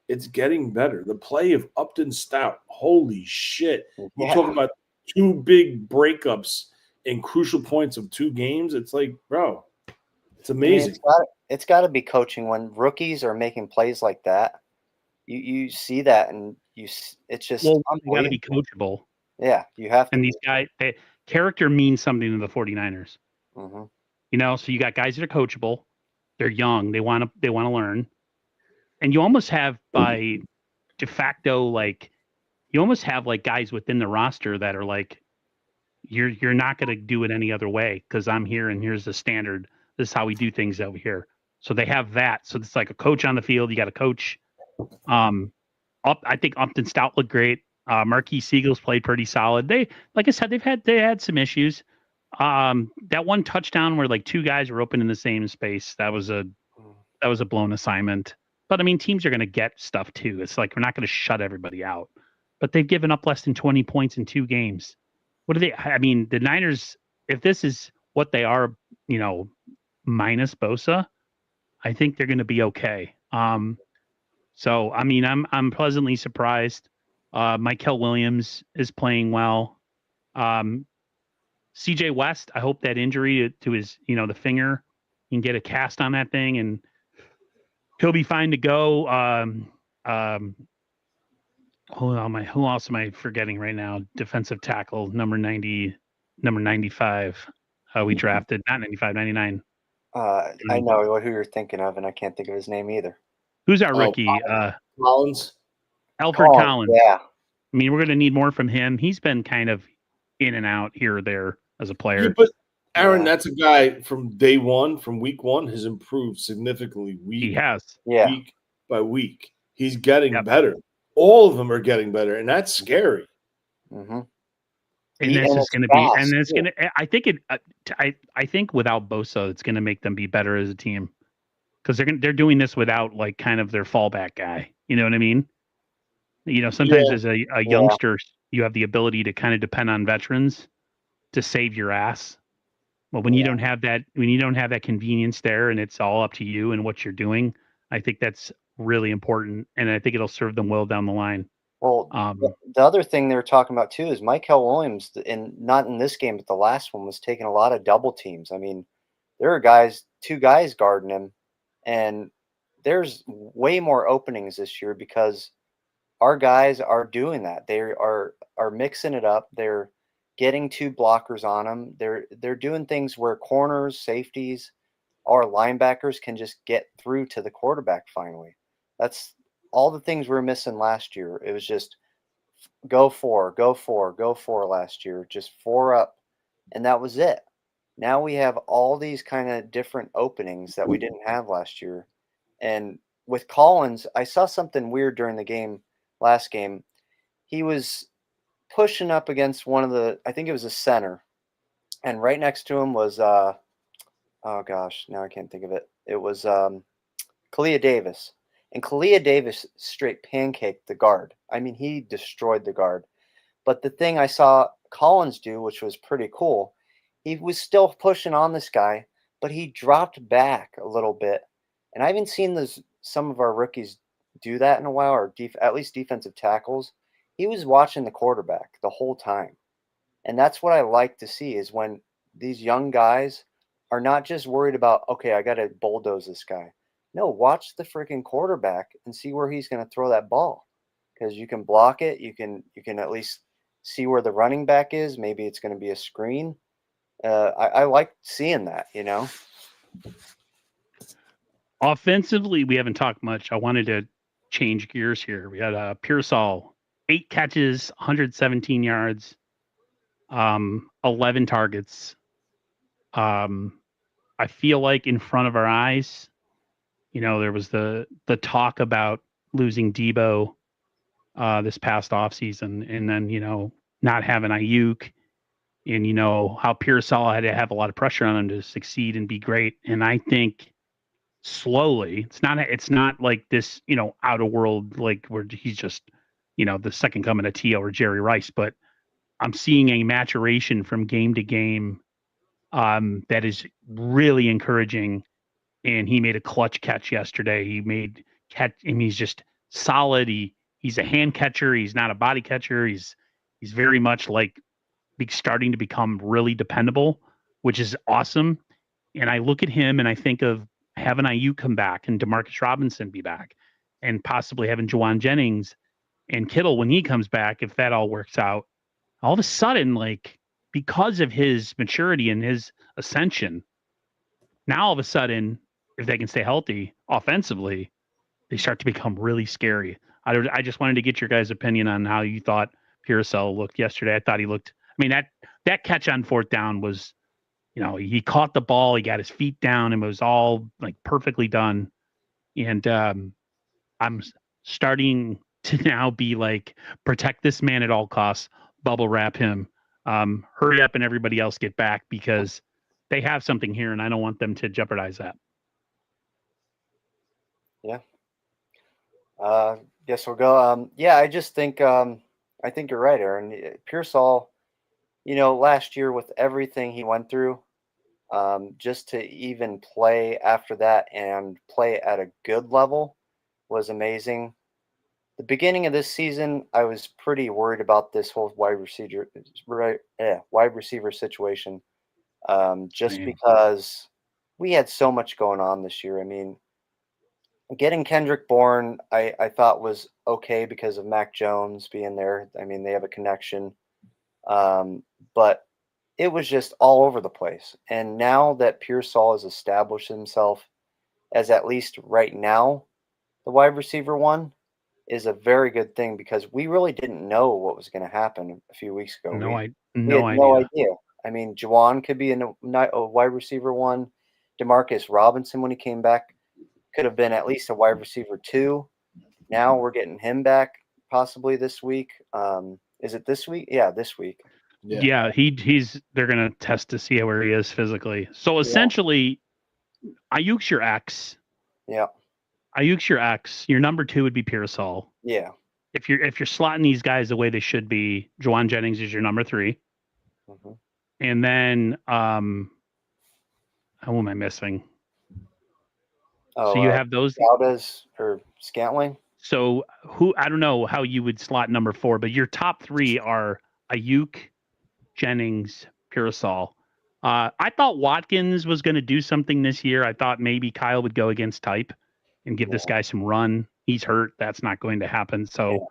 it's getting better. The play of Upton Stout, holy shit. You're talking about 2 big breakups in crucial points of 2 games. It's like, bro, it's amazing. It's got to be coaching when rookies are making plays like that. You see that, and it's just you got to be coachable. Yeah, you have to. And these guys, character means something to the 49ers. Mm-hmm. So you got guys that are coachable. They're young. They want to learn. And you almost have by de facto, you almost have guys within the roster that are you're not going to do it any other way because I'm here and here's the standard. This is how we do things over here. So they have that. So it's like a coach on the field. You got a coach. I think Upton Stout looked great. Marquis Siegel's played pretty solid. They, like I said, they had some issues. That one touchdown where 2 guys were open in the same space. That was a blown assignment. But I mean, teams are going to get stuff too. It's we're not going to shut everybody out. But they've given up less than 20 points in 2 games. What are they? I mean, the Niners, if this is what they are, minus Bosa, I think they're going to be okay. So I mean, I'm pleasantly surprised. Michael Williams is playing well. CJ West, I hope that injury to his, the finger, he can get a cast on that thing and he'll be fine to go. Who else am I forgetting right now? Defensive tackle, number 95. We drafted, not 95, 99. I know who you're thinking of, and I can't think of his name either. Who's our rookie? Collins. Alfred Collins. Yeah. I mean, we're going to need more from him. He's been kind of in and out here or there as a player. Yeah, but Aaron, that's a guy from day one, from week 1, has improved significantly week by week. He's getting better. All of them are getting better, and that's scary. Mm-hmm. And this is going to be, and it's going to. I think without Bosa, it's going to make them be better as a team because they're doing this without kind of their fallback guy. You know what I mean? Sometimes as a youngster, you have the ability to kind of depend on veterans to save your ass. But when you don't have that convenience there and it's all up to you and what you're doing, I think that's really important, and I think it'll serve them well down the line. Well, Um, the other thing they were talking about too is Michael Williams, and not in this game, but the last one, was taking a lot of double teams. I mean, there are two guys guarding him, and there's way more openings this year because our guys are doing that. They are mixing it up. They're getting two blockers on him. They're doing things where corners, safeties, our linebackers can just get through to the quarterback finally. That's all the things we were missing last year. It was just go four, go four, go four last year, just four up, and that was it. Now we have all these kind of different openings that we didn't have last year. And with Collins, I saw something weird during the game last game. He was pushing up against one of the, I think it was a center, and right next to him was oh gosh, now I can't think of it. It was Kalia Davis. And Kalia Davis straight pancaked the guard. I mean, he destroyed the guard. But the thing I saw Collins do, which was pretty cool, he was still pushing on this guy, but he dropped back a little bit. And I haven't seen some of our rookies do that in a while, or at least defensive tackles. He was watching the quarterback the whole time. And that's what I like to see, is when these young guys are not just worried about, okay, I got to bulldoze this guy. No, watch the freaking quarterback and see where he's going to throw that ball, because you can block it. You can at least see where the running back is. Maybe it's going to be a screen. I like seeing that, you know. Offensively, we haven't talked much. I wanted to change gears here. We had Pearsall, 8 catches, 117 yards, 11 targets. I feel like in front of our eyes, there was the talk about losing Debo this past offseason, and then not having Ayuk, and how Pearsall had to have a lot of pressure on him to succeed and be great. And I think slowly, it's not like this, out of world, like where he's just, the second coming of T.O. or Jerry Rice, but I'm seeing a maturation from game to game that is really encouraging. And he made a clutch catch yesterday. And he's just solid. He's a hand catcher. He's not a body catcher. He's very much like starting to become really dependable, which is awesome. And I look at him and I think of having IU come back and Demarcus Robinson be back, and possibly having Juwan Jennings and Kittle when he comes back, if that all works out. All of a sudden, like, because of his maturity and his ascension, now all of a sudden, if they can stay healthy offensively, they start to become really scary. I just wanted to get your guys' opinion on how you thought Pearsall looked yesterday. I thought he looked. I mean, that catch on fourth down was, he caught the ball, he got his feet down, and it was all like perfectly done. And I'm starting to now be like, protect this man at all costs, bubble wrap him, hurry up, and everybody else get back, because they have something here, and I don't want them to jeopardize that. Yeah. Guess we'll go. Yeah, I just think I think you're right, Aaron. Pearsall, last year with everything he went through, just to even play after that and play at a good level was amazing. The beginning of this season, I was pretty worried about this whole wide receiver situation, just because we had so much going on this year. I mean, getting Kendrick Bourne, I thought was okay because of Mac Jones being there. I mean, they have a connection, but it was just all over the place. And now that Pearsall has established himself as, at least right now, the wide receiver one, is a very good thing, because we really didn't know what was going to happen a few weeks ago. No we No had idea. no idea. I mean, Juwan could be a wide receiver one. Demarcus Robinson, when he came back, could have been at least a wide receiver 2. Now we're getting him back possibly this week. Is it this week? Yeah, this week. Yeah, they're gonna test to see where he is physically. So essentially, Ayuk's your X. Yeah. Ayuk's your X. Your number 2 would be Pearsall. Yeah. if you're slotting these guys the way they should be, Juwan Jennings is your number 3. Mm-hmm. And then who am I missing? Oh, So you have those. Valdez or Scantling. So I don't know how you would slot number 4, but your top 3 are Ayuk, Jennings, Pearsall. I thought Watkins was going to do something this year. I thought maybe Kyle would go against type and give this guy some run. He's hurt. That's not going to happen. So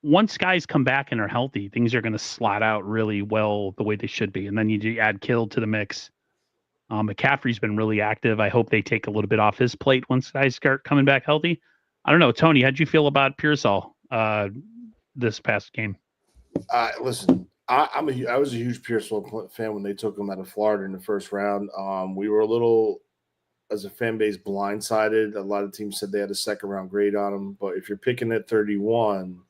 once guys come back and are healthy, things are going to slot out really well the way they should be. And then you add Kittle to the mix. McCaffrey's been really active. I hope they take a little bit off his plate once guys start coming back healthy. I don't know. Tony, how'd you feel about Pearsall this past game? Listen, I was a huge Pearsall fan when they took him out of Florida in the first round. We were a little, as a fan base, blindsided. A lot of teams said they had a second round grade on him, but if you're picking at 31,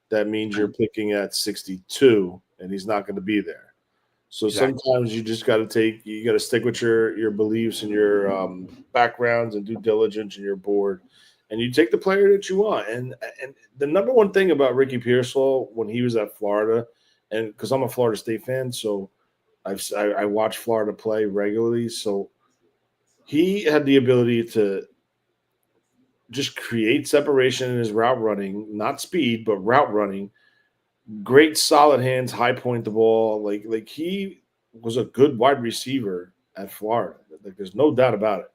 that means you're picking at 62, and he's not going to be there. So sometimes you just got to stick with your beliefs and your backgrounds and due diligence and your board, and you take the player that you want. And the number one thing about Ricky Pearsall when he was at Florida, and because I'm a Florida State fan, so I watch Florida play regularly, so he had the ability to just create separation in his route running, not speed, but route running. Great solid hands, high point the ball. Like he was a good wide receiver at Florida. Like there's no doubt about it.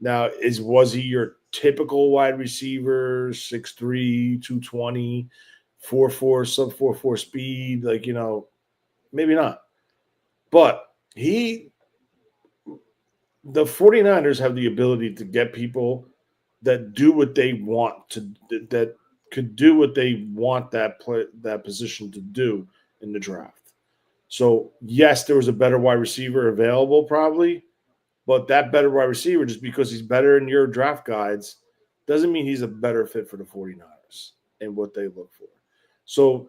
Now, was he your typical wide receiver, 6'3", 220, 4'4", sub 4'4" speed? Like, maybe not. But the 49ers have the ability to get people that do what they want to, that could do what they want that position to do in the draft. So, yes, there was a better wide receiver available probably, but that better wide receiver, just because he's better in your draft guides, doesn't mean he's a better fit for the 49ers and what they look for. So,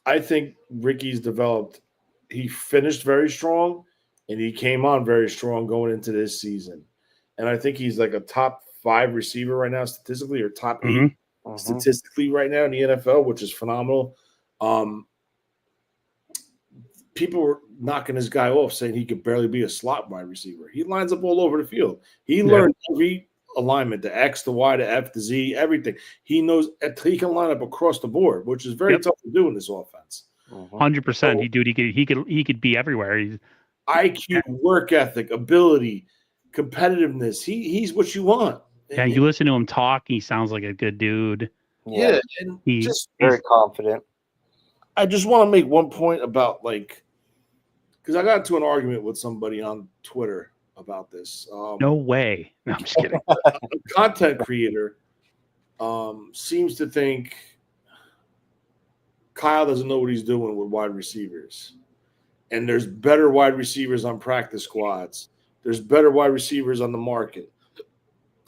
I think Ricky's developed. He finished very strong, and he came on very strong going into this season. And I think he's like a top 5 receiver right now statistically, or top 8 statistically right now in the NFL, which is phenomenal. People were knocking this guy off, saying he could barely be a slot wide receiver. He lines up all over the field. He learned every alignment, the X, the Y, the F, the Z, everything. He knows he can line up across the board, which is very tough to do in this offense. 100%. So, he could be everywhere. He's IQ, work ethic, ability, competitiveness. He's what you want. Yeah, you listen to him talk. He sounds like a good dude. Yeah, and he's very confident. I just want to make one point about because I got into an argument with somebody on Twitter about this. No way. No, I'm just kidding. A content creator seems to think Kyle doesn't know what he's doing with wide receivers. And there's better wide receivers on practice squads. There's better wide receivers on the market.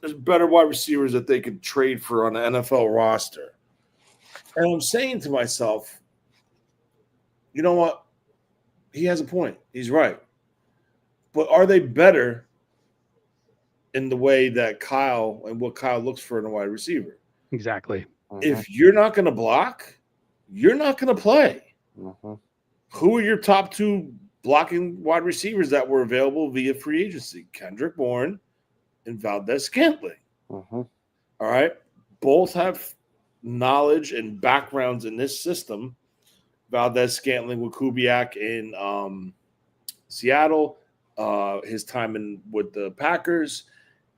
There's better wide receivers that they could trade for on the NFL roster. And I'm saying to myself, you know what? He has a point. He's right. But are they better in the way that Kyle and what Kyle looks for in a wide receiver? Exactly. If you're not going to block, you're not going to play. Who are your top 2 blocking wide receivers that were available via free agency? Kendrick Bourne and Valdez Scantling. All right. Both have knowledge and backgrounds in this system. Valdez Scantling with Kubiak in Seattle, his time with the Packers,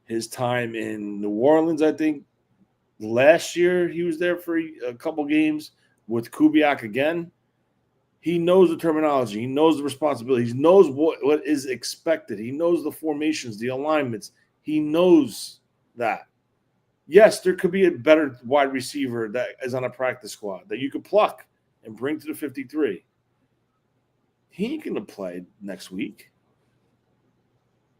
his time in New Orleans, I think. Last year, he was there for a couple games with Kubiak again. He knows the terminology. He knows the responsibility. He knows what is expected. He knows the formations, the alignments. He knows that. Yes, there could be a better wide receiver that is on a practice squad that you could pluck and bring to the 53. He ain't going to play next week.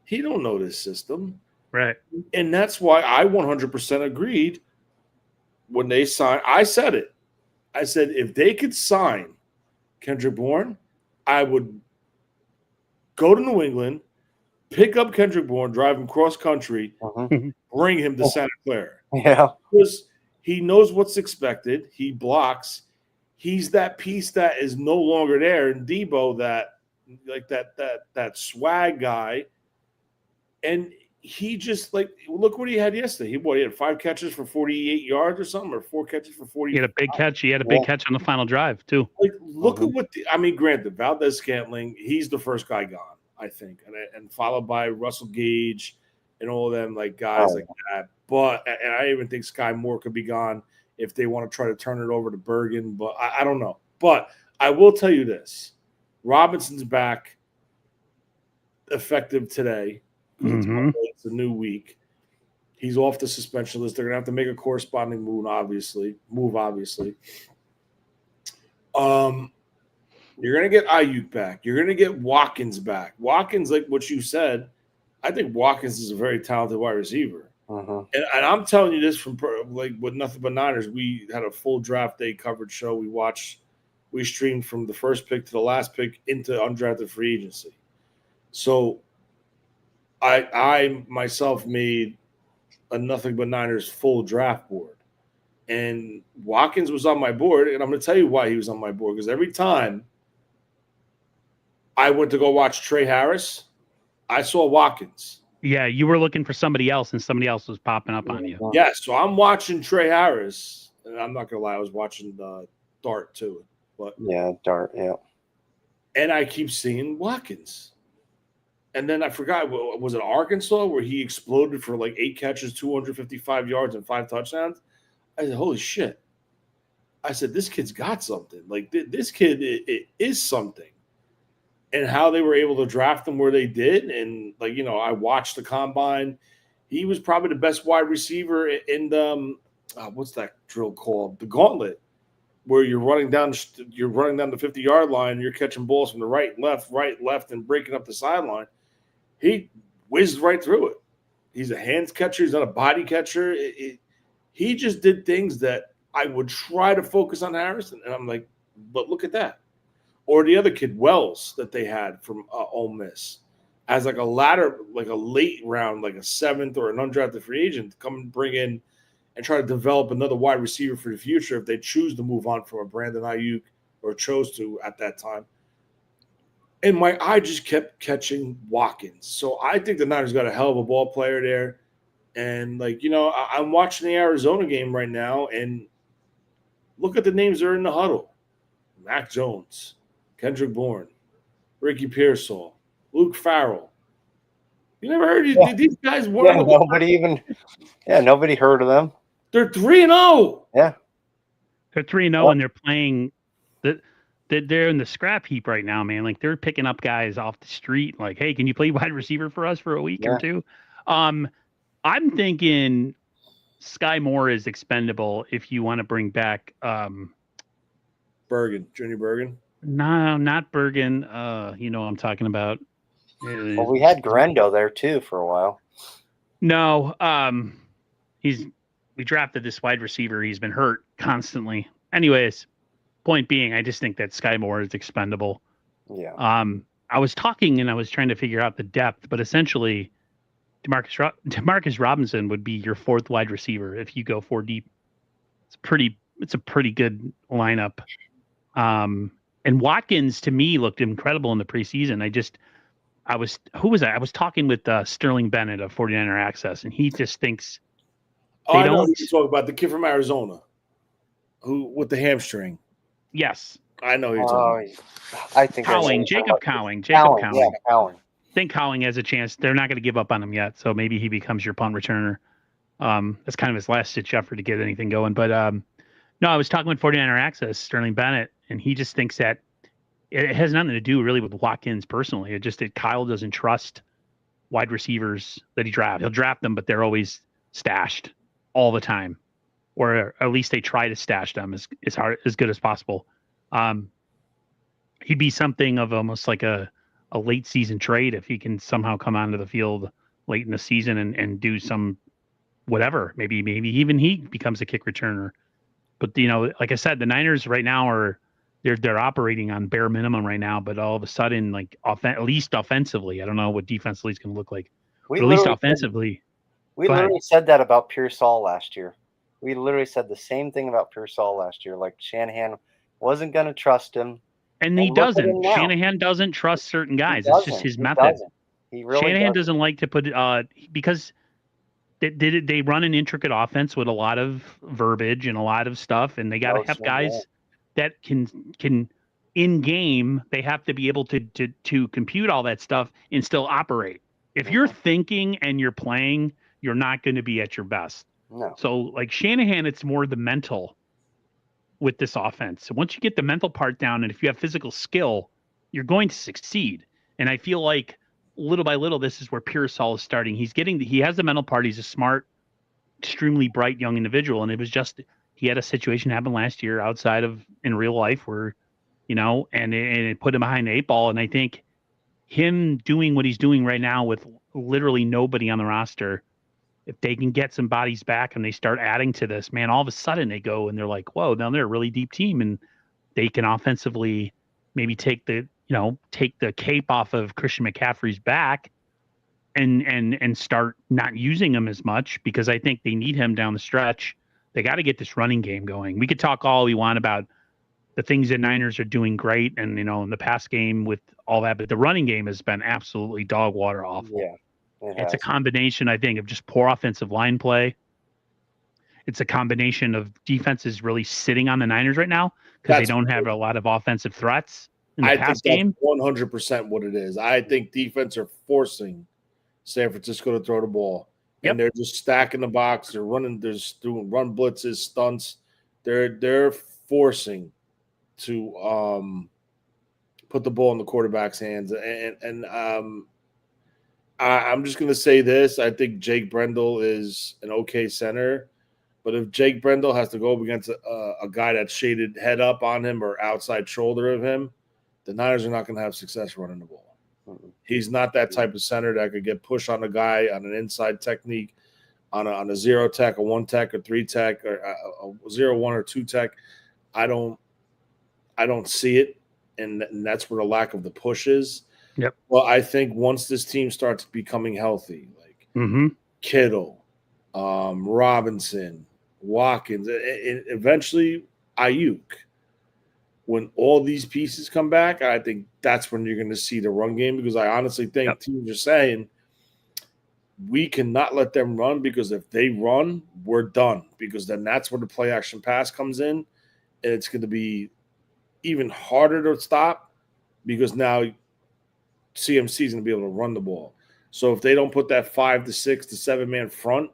He don't know this system. Right. And that's why I 100% agreed when they signed. I said it. I said if they could sign Kendrick Bourne, I would go to New England, pick up Kendrick Bourne, drive him cross country, bring him to Santa Clara. Yeah. Because He knows what's expected. He blocks. He's that piece that is no longer there. And Debo, that swag guy, and he just look what he had yesterday. He had 5 catches for 48 yards or something, or 4 catches for 40. He had a big catch. He had a big catch on the final drive too. Look at what granted, Valdez Scantling, he's the first guy gone, I think, and followed by Russell Gage and all of them guys like that. But and I even think Sky Moore could be gone if they want to try to turn it over to Bergen. But I don't know. But I will tell you this: Robinson's back, effective today. Mm-hmm. It's a new week. He's off the suspension list. They're gonna have to make a corresponding move, obviously. You're gonna get Ayuk back. You're gonna get Watkins back. Watkins, like what you said, I think Watkins is a very talented wide receiver. And I'm telling you this from with Nothing But Niners. We had a full draft day coverage show. We streamed from the first pick to the last pick into undrafted free agency. So I myself made a Nothing But Niners full draft board. And Watkins was on my board, and I'm going to tell you why he was on my board. Because every time I went to go watch Trey Harris, I saw Watkins. Yeah, you were looking for somebody else, and somebody else was popping up on you. Yeah, so I'm watching Trey Harris, and I'm not going to lie, I was watching Dart too. But yeah, Dart, yeah. And I keep seeing Watkins. And then I forgot, was it Arkansas where he exploded for 8 catches, 255 yards, and 5 touchdowns? I said, holy shit. I said, this kid's got something. This kid it is something. And how they were able to draft him where they did. And, I watched the combine. He was probably the best wide receiver in the, what's that drill called? The gauntlet, where you're running down the 50-yard line, and you're catching balls from the right, left, and breaking up the sideline. He whizzed right through it. He's a hands catcher. He's not a body catcher. He just did things that I would try to focus on Harrison. And I'm like, but look at that. Or the other kid, Wells, that they had from Ole Miss, as a late round, a 7th or an undrafted free agent to come and bring in and try to develop another wide receiver for the future if they choose to move on from a Brandon Ayuk or chose to at that time. And my eye just kept catching Watkins. So I think the Niners got a hell of a ball player there. And, I'm watching the Arizona game right now, and look at the names that are in the huddle. Mac Jones, Kendrick Bourne, Ricky Pearsall, Luke Farrell. You never heard of these guys? Nobody heard of them. They're 3-0. Yeah. They're 3-0, and they're playing they're in the scrap heap right now, man. They're picking up guys off the street. Hey, can you play wide receiver for us for a week or two? I'm thinking Sky Moore is expendable if you want to bring back Bergen, Junior Bergen. No, not Bergen. You know what I'm talking about. Well, we had Grendo there too for a while. No, we drafted this wide receiver. He's been hurt constantly. Anyways, point being, I just think that Sky Moore is expendable. Yeah. I was talking and I was trying to figure out the depth, but essentially, Demarcus Robinson would be your 4th wide receiver if you go 4 deep. It's a pretty good lineup. And Watkins to me looked incredible in the preseason. Who was that? I was talking with Sterling Bennett of 49er Access, and he just thinks I know who you're talking about, the kid from Arizona, who with the hamstring. Yes, I know who you're talking about. I think Jacob Cowing. Yeah, Cowing. I think Cowing has a chance. They're not going to give up on him yet, so maybe he becomes your punt returner. That's kind of his last-ditch effort to get anything going. But no, I was talking with 49er Access, Sterling Bennett, and he just thinks that it has nothing to do really with Watkins personally. It just that Kyle doesn't trust wide receivers that he drafts. He'll draft them, but they're always stashed all the time, or at least they try to stash them as good as possible. He'd be something of almost like a late season trade if he can somehow come onto the field late in the season and do some whatever. Maybe even he becomes a kick returner. But like I said, the Niners right now they're operating on bare minimum right now. But all of a sudden, at least offensively, I don't know what defensively is going to look like. But at least offensively, we literally said that about Pearsall last year. We literally said the same thing about Pearsall last year. Like Shanahan wasn't going to trust him. And he look at him doesn't. now. Shanahan doesn't trust certain He guys. It's just doesn't. his He method. doesn't. He really Shanahan doesn't. doesn't like to put because they run an intricate offense with a lot of verbiage and a lot of stuff, and they got to have Emotional, yeah. guys that can in game. They have to be able to compute all that stuff and still operate. If you're thinking and you're playing, you're not going to be at your best. No. So like Shanahan, it's more the mental with this offense. So once you get the mental part down, and if you have physical skill, you're going to succeed. And I feel like little by little, this is where Pearsall is starting. He has the mental part. He's a smart, extremely bright young individual. And it was just, he had a situation happen last year outside of in real life where, and it put him behind the 8 ball. And I think him doing what he's doing right now with literally nobody on the roster, if they can get some bodies back and they start adding to this, man, all of a sudden they go and they're like, whoa, now they're a really deep team, and they can offensively maybe take the cape off of Christian McCaffrey's back and start not using him as much, because I think they need him down the stretch. They got to get this running game going. We could talk all we want about the things that Niners are doing great, and in the past game with all that, but the running game has been absolutely dog water awful. Yeah. It's a combination, I think, of just poor offensive line play. It's a combination of defenses really sitting on the Niners right now because they don't have a lot of offensive threats in the past game. 100% what it is. I think defense are forcing San Francisco to throw the ball. Yep. And they're just stacking the box. They're running, they're doing run blitzes, stunts. They're forcing to put the ball in the quarterback's hands. And I'm just going to say this. I think Jake Brendel is an okay center. But if Jake Brendel has to go up against a guy that's shaded head up on him or outside shoulder of him, the Niners are not going to have success running the ball. He's not that type of center that could get pushed on a guy on an inside technique, on a zero tech, a one tech, or three tech, or a 0-1 or 2 tech. I don't see it, and that's where the lack of the push is. Yep. Well, I think once this team starts becoming healthy, like Kittle, Robinson, Watkins, and eventually Ayuk, when all these pieces come back, I think that's when you're going to see the run game, because I honestly think teams are saying we cannot let them run, because if they run, we're done, because then that's where the play action pass comes in, and it's going to be even harder to stop, because now CMC is going to be able to run the ball. So if they don't put that 5 to 6 to 7 man front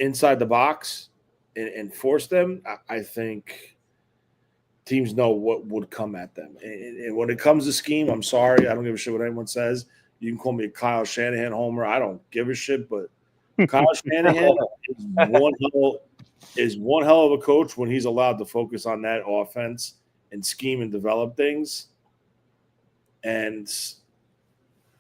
inside the box and force them, I think teams know what would come at them. And when it comes to scheme, I'm sorry, I don't give a shit what anyone says. You can call me a Kyle Shanahan homer. I don't give a shit, but Kyle Shanahan is one hell of a coach when he's allowed to focus on that offense and scheme and develop things. And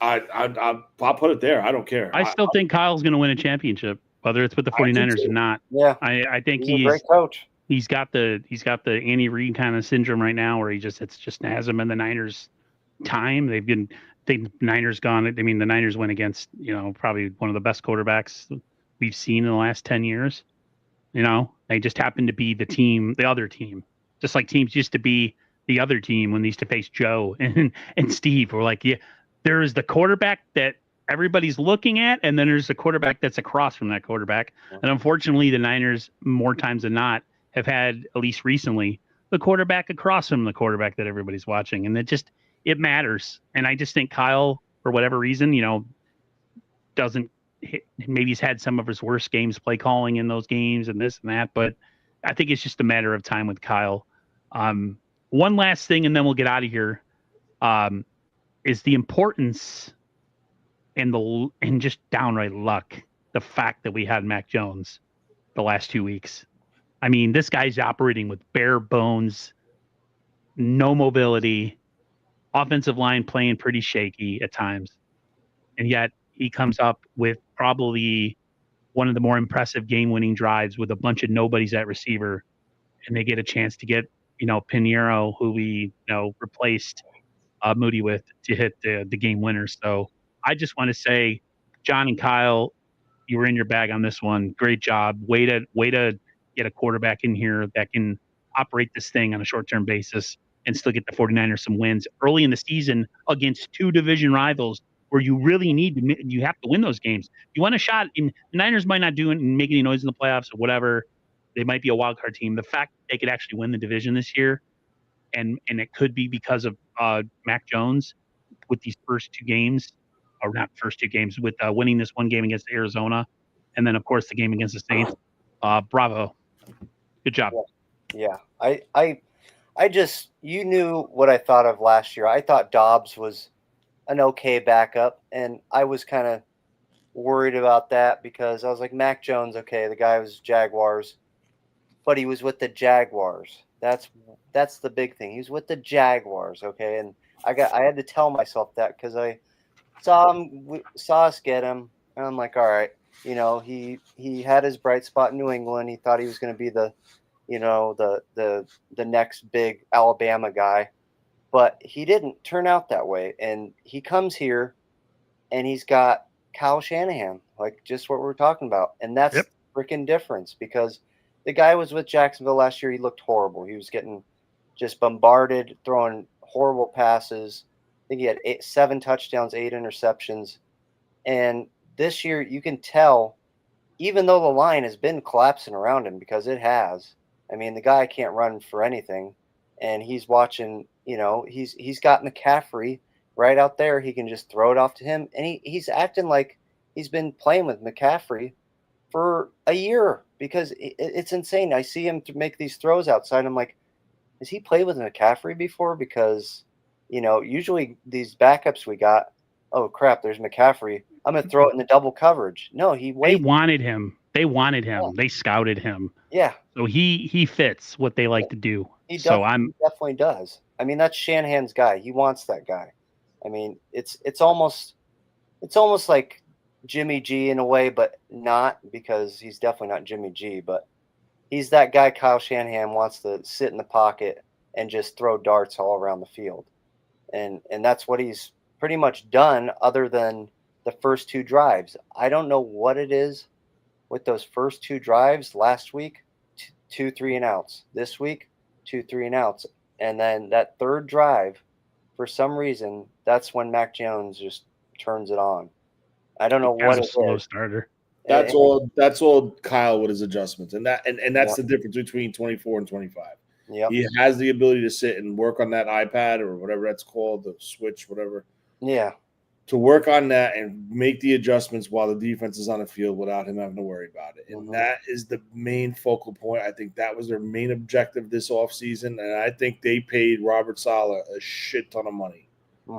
I'll put it there. I don't care. I still think Kyle's going to win a championship, whether it's with the 49ers or not. Yeah. I think he's a great coach. He's got the Andy Reid kind of syndrome right now, where it's just has him in the Niners time. The Niners the Niners went against, probably one of the best quarterbacks we've seen in the last 10 years. They just happened to be the other team, just like teams used to be the other team when they used to face Joe and Steve. We're like, yeah, there is the quarterback that everybody's looking at, and then there's the quarterback that's across from that quarterback. And unfortunately, the Niners, more times than not, have had, at least recently, the quarterback across from the quarterback that everybody's watching. And it matters. And I just think Kyle, for whatever reason, doesn't hit, maybe he's had some of his worst games play calling in those games and this and that, but I think it's just a matter of time with Kyle. One last thing, and then we'll get out of here, is the importance and just downright luck, the fact that we had Mac Jones the last 2 weeks. I mean, this guy's operating with bare bones, no mobility, offensive line playing pretty shaky at times. And yet he comes up with probably one of the more impressive game-winning drives with a bunch of nobodies at receiver. And they get a chance to get, Pinheiro, who we, replaced Moody with, to hit the game winner. So I just want to say, John and Kyle, you were in your bag on this one. Great job. Way to get a quarterback in here that can operate this thing on a short-term basis and still get the 49ers some wins early in the season against two division rivals where you really you have to win those games. You want a shot in the Niners might not do it and make any noise in the playoffs or whatever. They might be a wild card team. The fact that they could actually win the division this year, and it could be because of Mac Jones with these first two games, or not first two games, with winning this one game against Arizona, and then of course the game against the Saints. Bravo, good job. Yeah, I just, you knew what I thought of last year. I thought Dobbs was an okay backup, and I was kind of worried about that because I was like, Mac Jones, okay, the guy was Jaguars, but he was with the Jaguars. That's the big thing. He was with the Jaguars, okay, and I had to tell myself that because I saw us get him, and I'm like, all right, he had his bright spot in New England. He thought he was going to be the next big Alabama guy, but he didn't turn out that way. And he comes here and he's got Kyle Shanahan, like just what we're talking about. And that's the freaking difference because the guy was with Jacksonville last year. He looked horrible. He was getting just bombarded, throwing horrible passes. I think he had 7 touchdowns, 8 interceptions. And this year you can tell, even though the line has been collapsing around him because it has, I mean, the guy can't run for anything, and he's watching, he's got McCaffrey right out there. He can just throw it off to him, and he's acting like he's been playing with McCaffrey for a year because it's insane. I see him to make these throws outside. I'm like, has he played with McCaffrey before? Because, usually these backups we got, oh, crap, there's McCaffrey. I'm going to throw it in the double coverage. No, he waited. They wanted him. Yeah. They scouted him. Yeah. So he fits what they like to do. He definitely does. I mean, that's Shanahan's guy. He wants that guy. I mean, it's almost like Jimmy G in a way, but not, because he's definitely not Jimmy G, but he's that guy Kyle Shanahan wants to sit in the pocket and just throw darts all around the field. And that's what he's pretty much done other than the first 2 drives. I don't know what it is with those first 2 drives last week, 2 3-and-outs. This week, 2 3-and-outs. And then that third drive, for some reason, that's when Mac Jones just turns it on. I don't know what it is. Slow starter. That's all Kyle with his adjustments. And that's the difference between 24 and 25. Yep. He has the ability to sit and work on that iPad or whatever that's called, the switch, whatever. Yeah. To work on that and make the adjustments while the defense is on the field without him having to worry about it. And that is the main focal point. I think that was their main objective this offseason. And I think they paid Robert Saleh a shit ton of money.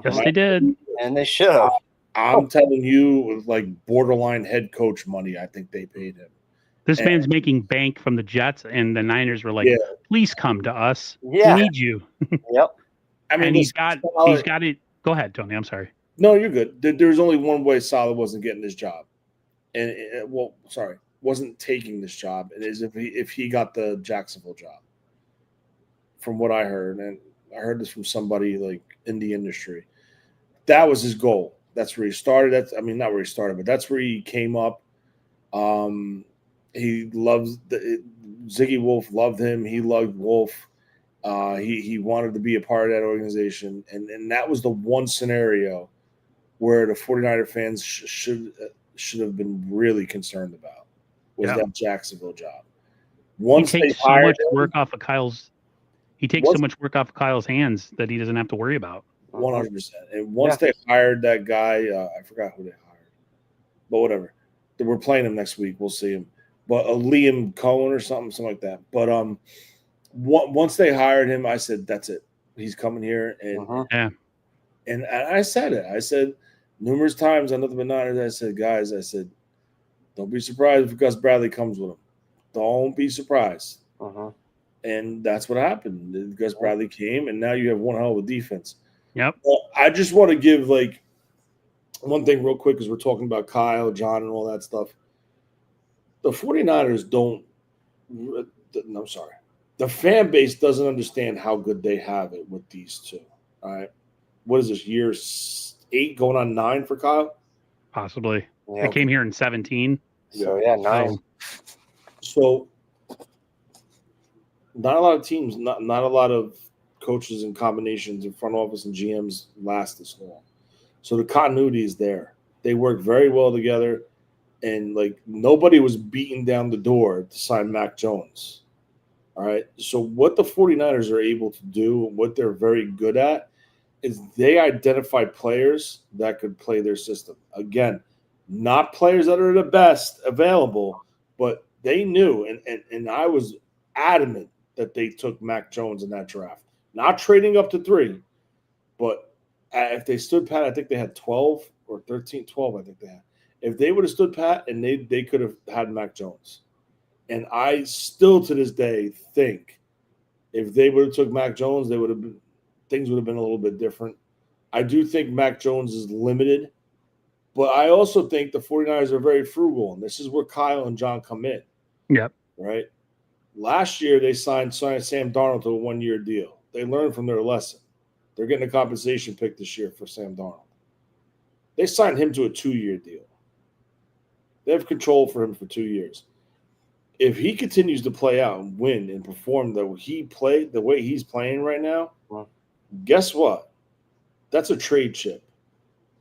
Yes, they did. And they should have. I'm telling you, like borderline head coach money, I think they paid him. This man's making bank from the Jets, and the Niners were like, please come to us. Yeah. We need you. Yep. I mean, and he's got it. Go ahead, Tony. I'm sorry. No, you're good. There's only one way Saleh wasn't getting this job. And, wasn't taking this job. It is if he got the Jacksonville job, from what I heard. And I heard this from somebody like in the industry. That was his goal. That's where he started. Not where he started, but that's where he came up. He loves Ziggy Wolf loved him. He loved Wolf. He wanted to be a part of that organization. And that was the one scenario where the 49er fans should have been really concerned about was that Jacksonville job. Once he takes so much work off of Kyle's hands that he doesn't have to worry about. 100%. And once they hired that guy, I forgot who they hired, but whatever. We're playing him next week. We'll see him. But Liam Cohen or something like that. But once they hired him, I said, that's it. He's coming here. And I said it. I said numerous times on Nothing But Niners, I said, guys, don't be surprised if Gus Bradley comes with him. Don't be surprised. And that's what happened. Gus Bradley came, and now you have one hell of a defense. Yep. Well, I just want to give one thing real quick because we're talking about Kyle, John, and all that stuff. The 49ers the fan base doesn't understand how good they have it with these two. All right. What is this, year 8 going on 9 for Kyle? Possibly. Yeah. They came here in 17. So yeah, nice. So not a lot of teams, not a lot of coaches and combinations in front office and GMs last this long. So the continuity is there. They work very well together, and like nobody was beating down the door to sign Mac Jones. All right. So what the 49ers are able to do, what they're very good at, is they identify players that could play their system. Again, not players that are the best available, but they knew, and I was adamant that they took Mac Jones in that draft. Not trading up to 3, but if they stood pat, I think they had 12 or 13, 12, I think they had. If they would have stood pat, and they could have had Mac Jones. And I still to this day think if they would have took Mac Jones, they would have been, things would have been a little bit different. I do think Mac Jones is limited, but I also think the 49ers are very frugal, and this is where Kyle and John come in. Yep. Right? Last year, they signed Sam Darnold to a 1-year deal. They learned from their lesson. They're getting a compensation pick this year for Sam Darnold. They signed him to a 2-year deal. They have control for him for 2 years. If he continues to play out and win and perform the way he's playing right now, guess what? That's a trade chip.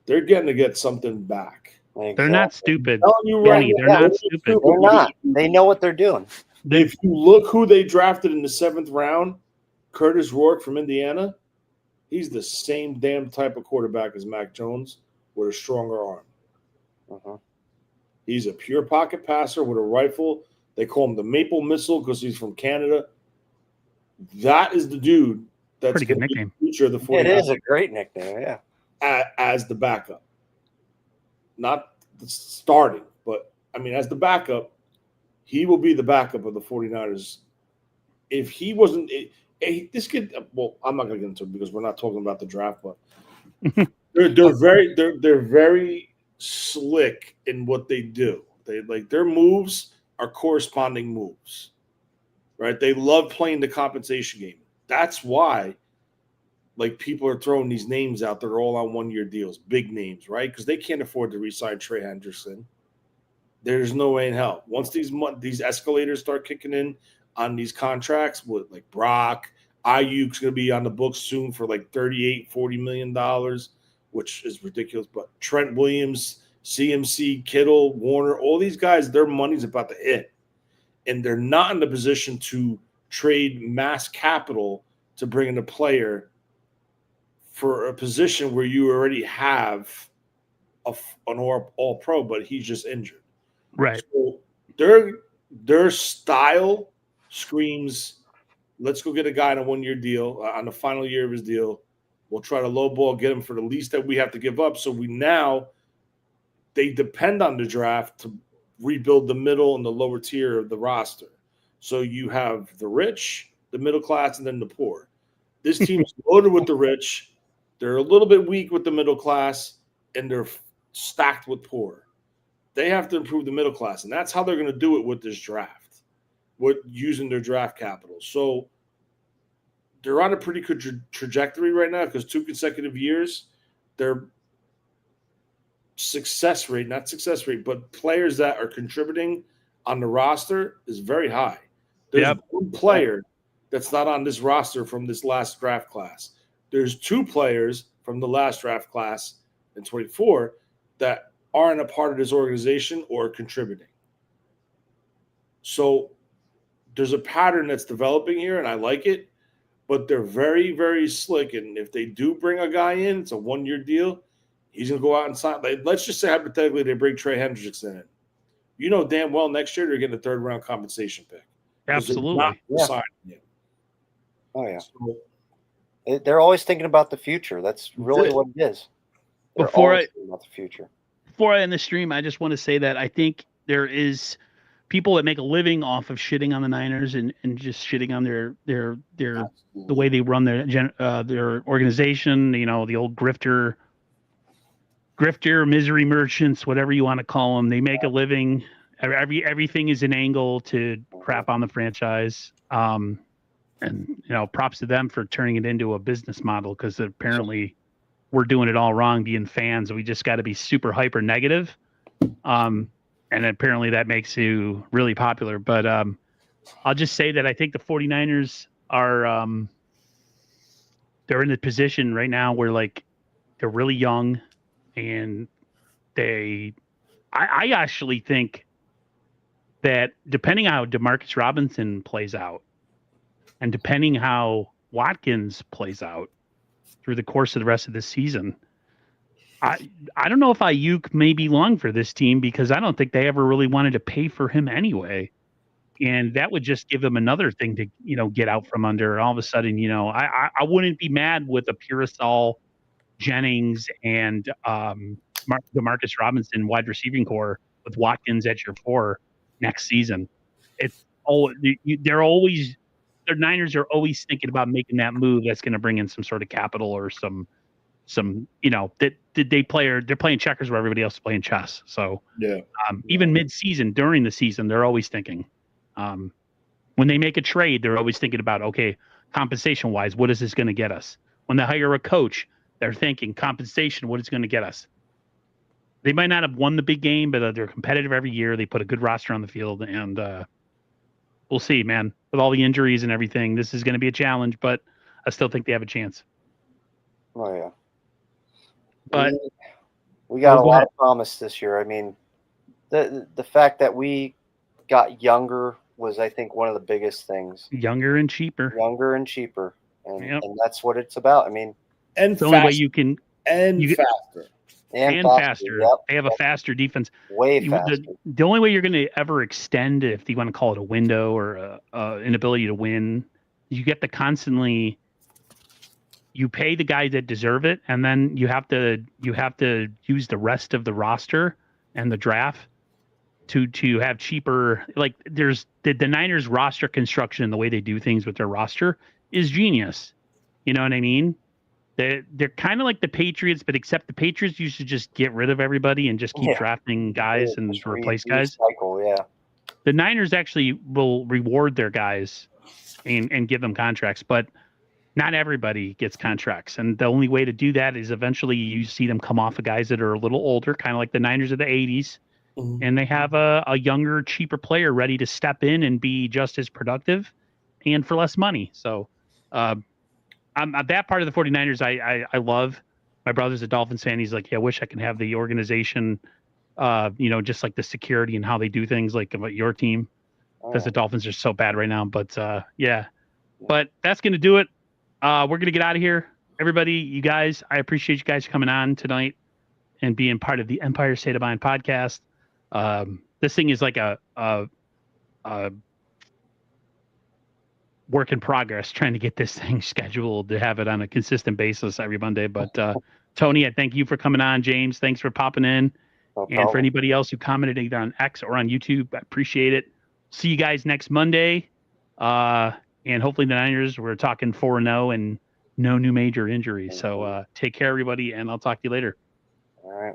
They're getting to get something back. Exactly. They're not stupid. Right, They're not stupid. They're not. They know what they're doing. If you look who they drafted in the 7th round, Curtis Rourke from Indiana, he's the same damn type of quarterback as Mac Jones with a stronger arm. Uh-huh. He's a pure pocket passer with a rifle. They call him the Maple Missile because he's from Canada. That is the dude that's pretty good nickname. The future of the 49ers. It is a great nickname, yeah. As the backup. Not the starting, but I mean, as the backup, he will be the backup of the 49ers. If he wasn't, this kid, well, I'm not going to get into it because we're not talking about the draft, but they're very slick in what they do. They like their moves are corresponding moves, right? They love playing the compensation game. That's why, like, people are throwing these names out that are all on 1-year deals, big names, right? Because they can't afford to re-sign Trey Hendrickson. There's no way in hell. Once these escalators start kicking in on these contracts with like Brock, Ayuk's going to be on the books soon for like $38-40 million, which is ridiculous. But Trent Williams, CMC, Kittle, Warner, all these guys, their money's about to hit. And they're not in the position to trade mass capital to bring in a player for a position where you already have an all-pro, but he's just injured. Right. So their style screams, let's go get a guy on a 1-year deal, on the final year of his deal. We'll try to lowball, get him for the least that we have to give up. So they depend on the draft to rebuild the middle and the lower tier of the roster. So you have the rich, the middle class, and then the poor. This team is loaded with the rich. They're a little bit weak with the middle class, and they're stacked with poor. They have to improve the middle class, and that's how they're going to do it with this draft, with using their draft capital. So they're on a pretty good trajectory right now because 2 consecutive years, their success rate, not success rate, but players that are contributing on the roster is very high. There's one player that's not on this roster from this last draft class. There's 2 players from the last draft class in 24 that aren't a part of this organization or contributing. So there's a pattern that's developing here, and I like it, but they're very, very slick. And if they do bring a guy in, it's a 1-year deal. He's going to go out and sign. Like, let's just say hypothetically they bring Trey Hendrickson in. You know damn well next year they're getting a 3rd-round compensation pick. Absolutely. Signing him. Oh, yeah. So, they're always thinking about the future. That's really what it is. They're always thinking about the future. Before I end the stream, I just want to say that I think there is people that make a living off of shitting on the Niners and just shitting on their the way they run their organization. You know, the old grifter, misery merchants, whatever you want to call them. They make a living. Everything is an angle to crap on the franchise. And props to them for turning it into a business model because apparently we're doing it all wrong being fans. We just got to be super hyper negative. And and apparently that makes you really popular. But I'll just say that I think the 49ers are they're in a position right now where like they're really young, and I actually think that depending how Demarcus Robinson plays out, and depending how Watkins plays out through the course of the rest of this season, I don't know if Ayuk may be long for this team, because I don't think they ever really wanted to pay for him anyway. And that would just give them another thing to, get out from under. All of a sudden, I wouldn't be mad with a Pearsall, Jennings, and Demarcus Robinson wide receiving core with Watkins at your 4 next season. It's they're always their Niners are always thinking about making that move that's going to bring in some sort of capital or some they're playing checkers where everybody else is playing chess. So Yeah. even mid-season, during the season, they're always thinking. When they make a trade, they're always thinking about, okay, compensation-wise, what is this going to get us? When they hire a coach, they're thinking compensation, what is going to get us? They might not have won the big game, but they're competitive every year. They put a good roster on the field, and we'll see, man. With all the injuries and everything, this is going to be a challenge, but I still think they have a chance. Oh yeah. But we got a go lot ahead. of promise this year. I mean, the fact that we got younger was, I think, one of the biggest things. Younger and cheaper. And that's what it's about. I mean, and it's the only way you can faster. And faster. Yep. They have a faster defense. Way faster. The only way you're going to ever extend, if you want to call it a window or an ability to win, you get to constantly. You pay the guys that deserve it, and then you have to use the rest of the roster and the draft to have cheaper. Like there's the Niners roster construction and the way they do things with their roster is genius. You know what I mean? They're kind of like the Patriots, but except the Patriots used to just get rid of everybody and just keep drafting guys and replace guys. Recycle, yeah. The Niners actually will reward their guys and give them contracts, but not everybody gets contracts. And the only way to do that is eventually you see them come off of guys that are a little older, kind of like the Niners of the 80s. Mm-hmm. And they have a younger, cheaper player ready to step in and be just as productive and for less money. So I'm that part of the 49ers I love. My brother's a Dolphins fan. He's like, yeah, I wish I could have the organization, just like the security and how they do things like about your team, because the Dolphins are so bad right now. But yeah, but that's going to do it. We're going to get out of here. Everybody, you guys, I appreciate you guys coming on tonight and being part of the Empire State of Mind podcast. This thing is like a work in progress, trying to get this thing scheduled to have it on a consistent basis every Monday. But Tony, I thank you for coming on. James, thanks for popping in. No and for anybody else who commented either on X or on YouTube, I appreciate it. See you guys next Monday. And hopefully the Niners, we're talking 4-0 and no new major injuries. So take care, everybody, and I'll talk to you later. All right.